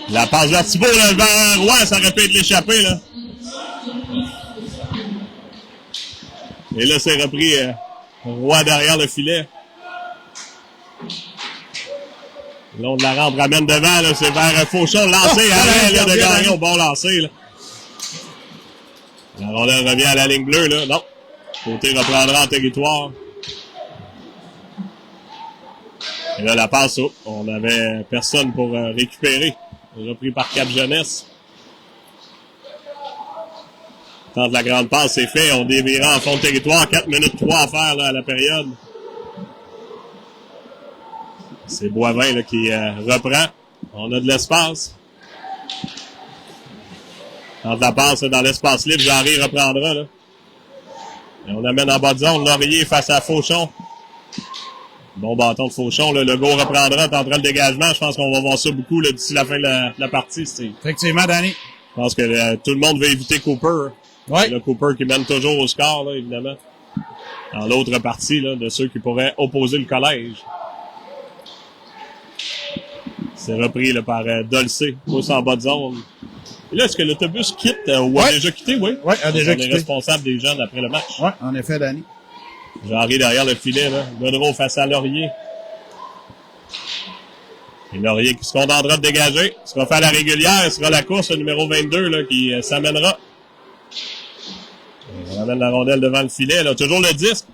La passe vers Thibault, là, vers Roy, ça aurait pu être l'échappée, là. Et là, c'est repris Roy derrière le filet. Là, on de la rampe ramène devant, là, c'est vers Fauchon, lancé, arrêt, là, de Gagnon, bon lancé, là. La rondelle revient à la ligne bleue, là. Non. Côté reprendra en territoire. Et là, la passe, oh, on avait personne pour récupérer. Repris par Cap Jeunesse. Tant de la grande passe, c'est fait. On dévira en fond de territoire. 4 minutes 3 à faire, là, à la période. C'est Boivin, là, qui reprend. On a de l'espace. Quand la passe dans l'espace libre, Jarry reprendra, là. Et on amène en bas de zone. Laurier face à Fauchon. Bon bâton de Fauchon, là. Legault reprendra, tentera le dégagement. Je pense qu'on va voir ça beaucoup, là, d'ici la fin de la partie. Effectivement, Danny. Je pense que tout le monde veut éviter Cooper. Ouais. Le Cooper qui mène toujours au score, là, évidemment. Dans l'autre partie, là, de ceux qui pourraient opposer le collège. C'est repris, là, par Dolcé. Pousse en bas de zone. Et là, est-ce que l'autobus quitte ou a déjà quitté, oui? Oui, a déjà quitté. On est responsable des jeunes après le match. Oui, en effet, Danny. Jarry derrière le filet, là. Godreau face à Laurier. Et Laurier qui se contentera de dégager. Ce sera fait à la régulière. Ce sera la course, le numéro 22, là, qui s'amènera. On amène la rondelle devant le filet, là. Toujours le 10.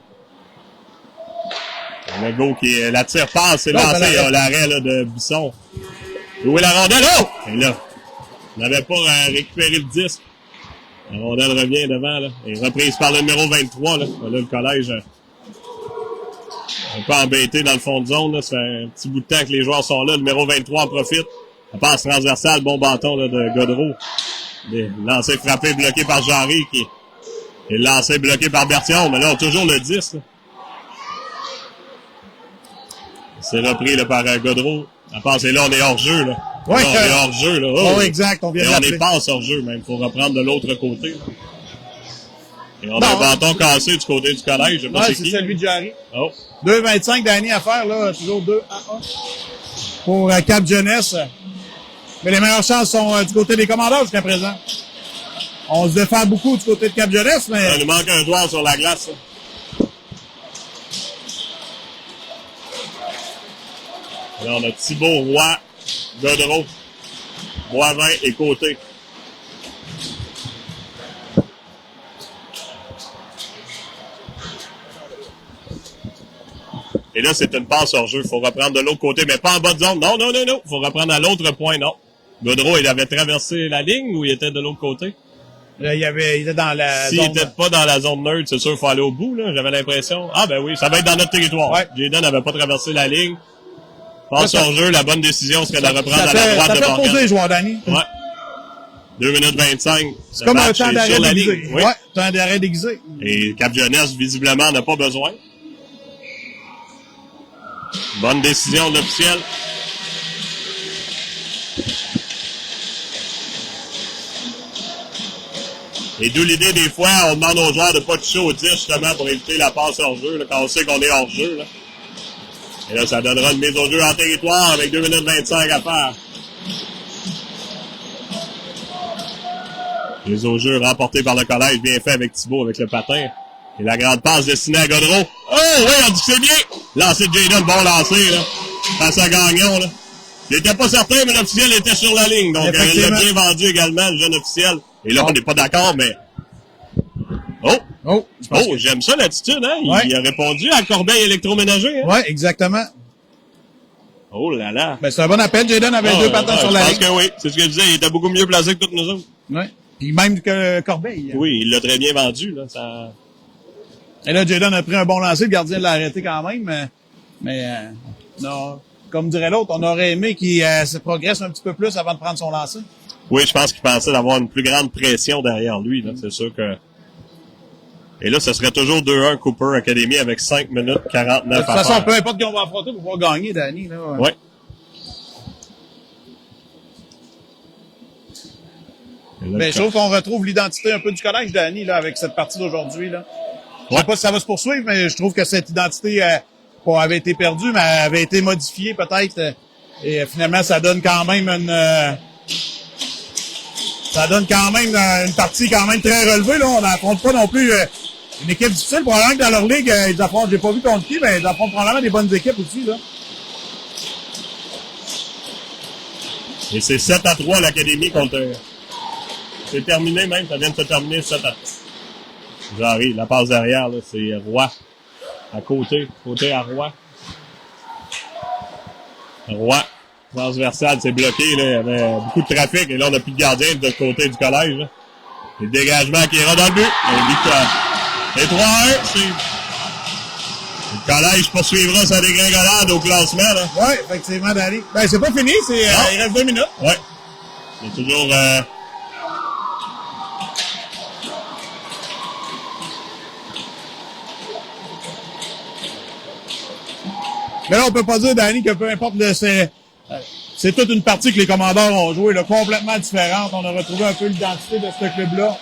Le go qui la tire passe, c'est lancé. L'arrêt, là, de Bisson. Où est la rondelle? Oh! Et là, on n'avait pas récupéré le 10. La rondelle revient devant, là. Et reprise par le numéro 23, là. Là, le collège un peu embêté dans le fond de zone, là. Ça fait un petit bout de temps que les joueurs sont là. Le numéro 23 en profite. La passe transversale, bon bâton, là, de Godreau. Lancé frappé, bloqué par Jarry, qui est lancé bloqué par Bertillon. Mais là, on a toujours le 10, là. C'est repris, là, par Godreau. La passe est là, on est hors jeu, là. Ouais, là, on est hors jeu, là. Oh, exact, on vient de on l'appeler. est passe hors jeu, même. Faut reprendre de l'autre côté, là. Et on a un bâton cassé du côté du collège. Je sais pas Ouais, c'est c'est qui. celui de Jarry. Oh. 2,25 Danny à faire, là. Toujours 2 à 1. Pour Cap Jeunesse. Mais les meilleures chances sont du côté des commandeurs jusqu'à présent. On se défend beaucoup du côté de Cap Jeunesse, mais... Il nous manque un joueur sur la glace. Ça. Là, on a Thibault, Roy, Godreau, Boivin et Côté. Et là, c'est une passe hors jeu. Il faut reprendre de l'autre côté, mais pas en bas de zone. Non. Il faut reprendre à l'autre point, non. Godreau, il avait traversé la ligne ou il était de l'autre côté? Là, il était dans la S'il zone... était pas dans la zone neutre, c'est sûr qu'il faut aller au bout, là. J'avais l'impression. Ah, ben oui, ça va être dans notre territoire. Ouais. Jayden n'avait pas traversé la ligne. Passe hors jeu, la bonne décision serait de la reprendre à la droite ça de fait Morgan. poser les joueurs, Danny. Ouais. 2 minutes 25. C'est comme un temps d'arrêt déguisé. Oui. Ouais, temps d'arrêt déguisé. Et Cap Jeunesse, visiblement, n'a pas besoin. Bonne décision de l'officiel. Et d'où l'idée, des fois, on demande aux joueurs de pas toucher au 10, justement, pour éviter la passe hors jeu, là, quand on sait qu'on est hors jeu, là. Et là, ça donnera une mise au jeu en territoire avec 2 minutes 25 à faire. Mise au jeu remportée par le collège, bien fait avec Thibault, avec le patin. Et la grande passe destinée à Godreau. Oh, oui, on dit que c'est bien! Lancé de Jayden, bon lancé, là. Face à Gagnon, là. J'étais pas certain, mais l'officiel était sur la ligne. Donc, il l'a bien vendu également, le jeune officiel. Et là, on n'est pas d'accord, mais... Oh, j'aime ça, l'attitude, hein? Il a répondu à Corbeil électroménager, hein? Ouais, exactement. Oh là là. Ben, c'est un bon appel. Jayden avait 2 patins sur la ligne. Je pense que oui. C'est ce que je disais. Il était beaucoup mieux placé que toutes nous autres. Ouais. Puis même que Corbeil. Oui, il l'a très bien vendu, là. Ça... Et là, Jayden a pris un bon lancer. Le gardien l'a arrêté quand même. Mais non. Comme dirait l'autre, on aurait aimé qu'il se progresse un petit peu plus avant de prendre son lancer. Oui, je pense qu'il pensait d'avoir une plus grande pression derrière lui, là. C'est sûr que... Et là, ce serait toujours 2-1 Cooper Academy avec 5 minutes 49 à De toute façon, peu importe qui on va affronter pour pouvoir gagner, Danny. Là. Oui. Ben, je trouve qu'on retrouve l'identité un peu du collège, Danny, là, avec cette partie d'aujourd'hui. Là. Je sais pas si ça va se poursuivre, mais je trouve que cette identité avait été perdue, mais avait été modifiée peut-être. Et finalement, ça donne quand même une partie quand même très relevée. Là. On n'affronte pas non plus une équipe difficile. Probablement que dans leur ligue, ils affrontent, j'ai pas vu contre qui, mais ils affrontent probablement des bonnes équipes aussi. Là. Et c'est 7-3 l'Académie contre... C'est terminé même, ça vient de se terminer 7-3. J'arrive, la passe derrière, là, c'est Roy. À côté à Roy. Roy. Transversal, c'est bloqué, là. Il y avait beaucoup de trafic, et là, on n'a plus de gardien de l'autre côté du collège, là. Le dégagement qui ira dans le but. Et 3-1, c'est... Le collège poursuivra sa dégringolade au classement, là. Oui, effectivement, Danny. Ben, c'est pas fini, il reste 2 minutes. Ouais. C'est toujours, Mais là, on peut pas dire, Danny, que peu importe c'est toute une partie que les commandeurs ont joué, là, complètement différente. On a retrouvé un peu l'identité de ce club-là.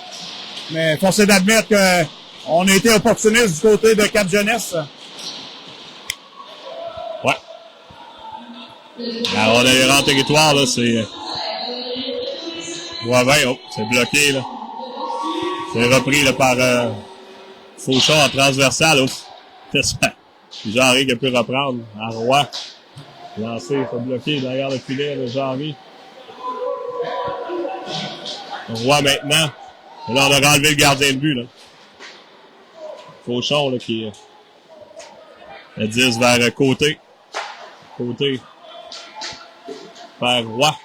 Mais force est d'admettre qu'on a été opportuniste du côté de Cap Jeunesse. Ouais. Alors, on est en territoire, là, c'est... Boivin, c'est bloqué, là. C'est repris, là, par Fauchon en transversal, Puis Jarry qui a pu reprendre à Roy. Lancé, il faut bloquer derrière le filet, le Jarry. Roy maintenant. Et là, on a enlevé le gardien de but, là. Fauchon, là, qui le 10 vers côté. Côté. Vers Roy.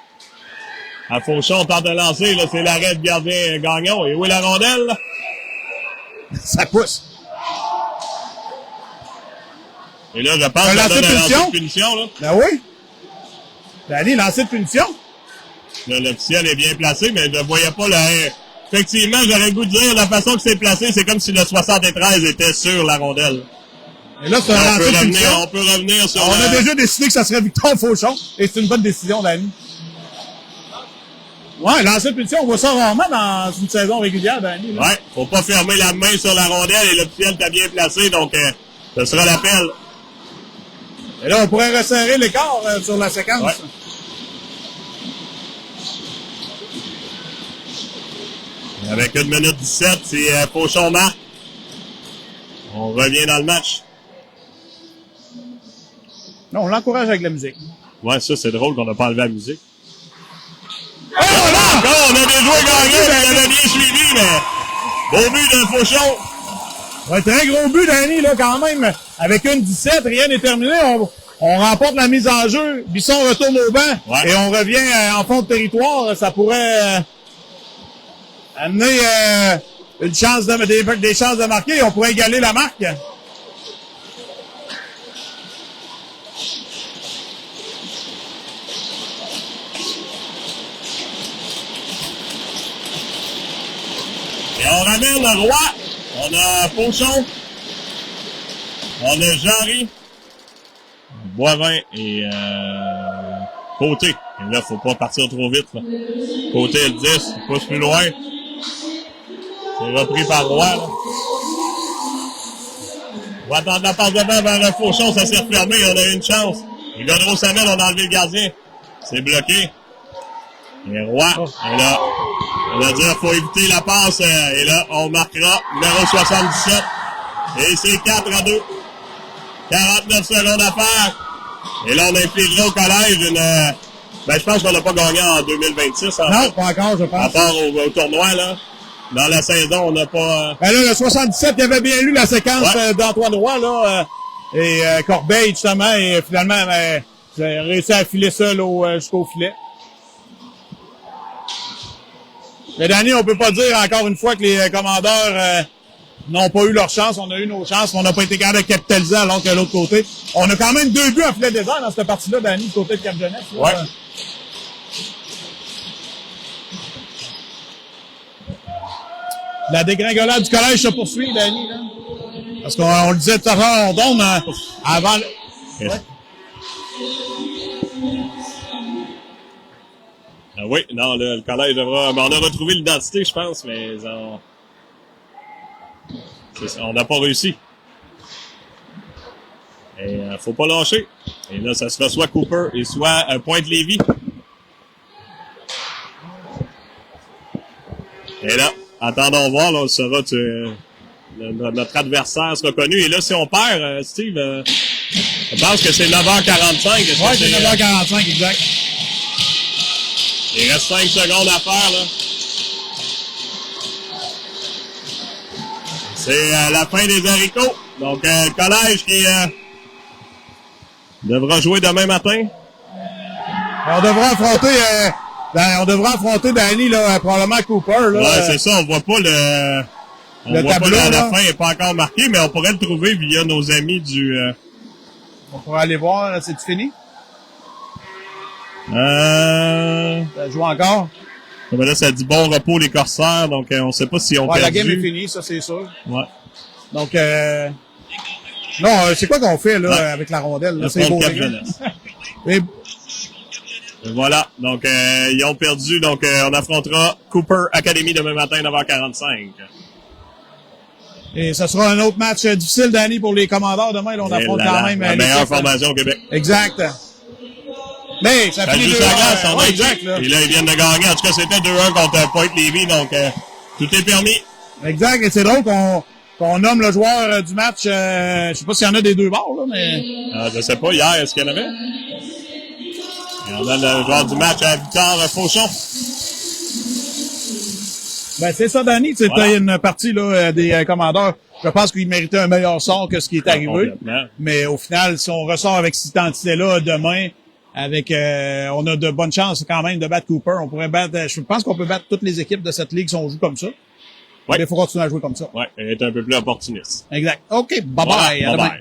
À Fauchon, on tente de lancer, là, c'est l'arrêt de gardien Gagnon. Et où est la rondelle, là? Ça pousse. Et là, je pense que ça donne un lancer de punition, là. Ben oui. Danny, lancer de punition. Là, l'officiel est bien placé, mais je ne voyais pas le... Effectivement, j'aurais le goût de dire, la façon que c'est placé, c'est comme si le 73 était sur la rondelle. Et là, c'est un lancer de punition. On peut revenir sur On a déjà décidé que ça serait Victor Fauchon, et c'est une bonne décision, Danny. Ouais, lancer de punition, on voit ça rarement dans une saison régulière, Danny. Là. Ouais, faut pas fermer la main sur la rondelle et l'officiel t'a bien placé, donc ce sera l'appel. Et là, on pourrait resserrer l'écart sur la séquence. Ouais. Avec 1 minute 17, c'est Fauchon marque. On revient dans le match. Non, on l'encourage avec la musique. Ouais, ça, c'est drôle qu'on n'a pas enlevé la musique. Oh là! On a des joueurs gagnés, mais on a bien suivi, mais beau but de Fauchon. Ouais, très gros but, Danny, là, quand même. Avec 1-17, rien n'est terminé. On remporte la mise en jeu. Bisson retourne au banc. Ouais. Et on revient en fond de territoire. Ça pourrait amener une chance des chances de marquer. On pourrait égaler la marque. Et on ramène le Roi. On a Fauchon. On a Jarry. Boivin et Côté. Et là, faut pas partir trop vite. Là. Côté le 10, il pousse plus loin. C'est repris par Roy. Là. On va attendre la passe devant vers le Fauchon, ça s'est refermé, on a eu une chance. Les gars de Rosamel, on a enlevé le gardien. C'est bloqué. Et Roy, et là, on va dire faut éviter la passe. Et là, on marquera numéro 77. Et c'est 4-2. 49 secondes à faire. Et là, on infligera au collège une... je pense qu'on n'a pas gagné en 2026. En Non, fait. pas encore, je pense. À part au tournoi, là. Dans la saison, on n'a pas... Ben là, le 77, il avait bien lu la séquence Ouais. d'Antoine Roy, là. Et Corbeil, justement, et finalement, j'ai réussi à filer seul jusqu'au filet. Mais Danny, on peut pas dire encore une fois que les commandeurs n'ont pas eu leur chance. On a eu nos chances, mais on n'a pas été capable de capitaliser alors que de l'autre côté. On a quand même 2 buts en filet désert dans cette partie-là, Danny, du côté de Cap-Jeunesse. Là. Ouais. La dégringolade du collège se poursuit, Danny, là. Parce qu'on le disait tout à l'heure, on donne avant... Yes. Ouais. Oui, non, le collège devra... on a retrouvé l'identité, je pense, mais on n'a pas réussi. Et faut pas lâcher. Et là, ça sera soit Cooper et soit Pointe-Lévis. Et là, attendons voir, là, on saura, notre adversaire sera connu. Et là, si on perd, Steve, je pense que c'est 9h45. Oui, c'est 9h45, exact. Il reste 5 secondes à faire, là. C'est la fin des haricots. Donc, le collège qui devra jouer demain matin. On devra affronter Danny, là, probablement Cooper, là. Ouais, c'est ça, on voit pas le voit tableau, pas la là. fin n'est pas encore marqué, mais on pourrait le trouver via nos amis du... On pourra aller voir, là, c'est-tu fini? Ça joue encore? Là, ça dit bon repos les corsaires, donc on sait pas si on Ouais, perdu. la game est finie, ça, c'est sûr. Ouais. Donc, non, c'est quoi qu'on fait, là, Ouais. avec la rondelle, là? Le C'est front beau. de Cap-Jeunesse. Et Et voilà, donc ils ont perdu, donc on affrontera Cooper Academy demain matin 9h45. Et ça sera un autre match difficile, Danny, pour les commandeurs. Demain, là, on affronte quand même la meilleure l'équipe. formation au Québec. Exact. Mais ça Ça finit joue 2 sa glace, on a ouais, été. exact, là. Et là, ils viennent de gagner. En tout cas, c'était 2-1 contre Pointe-Lévis, donc tout est permis. Exact. Et c'est drôle qu'on nomme le joueur du match. Je sais pas s'il y en a des deux bords, là, mais... Je sais pas, hier, est-ce qu'il y en avait? Et on a le joueur du match à Victor Fauchon. Ben, c'est ça, Danny. C'était Voilà. une partie, là, des commandeurs. Je pense qu'ils méritaient un meilleur sort que ce qui est arrivé. Complètement. Mais au final, si on ressort avec cette identité-là demain, avec on a de bonnes chances quand même de battre Cooper. On pourrait battre. Je pense qu'on peut battre toutes les équipes de cette ligue si on joue comme ça. Ouais. Mais il faut continuer à jouer comme ça. Ouais, elle est un peu plus opportuniste. Exact. OK. Bye-bye. Voilà, À demain. bye-bye.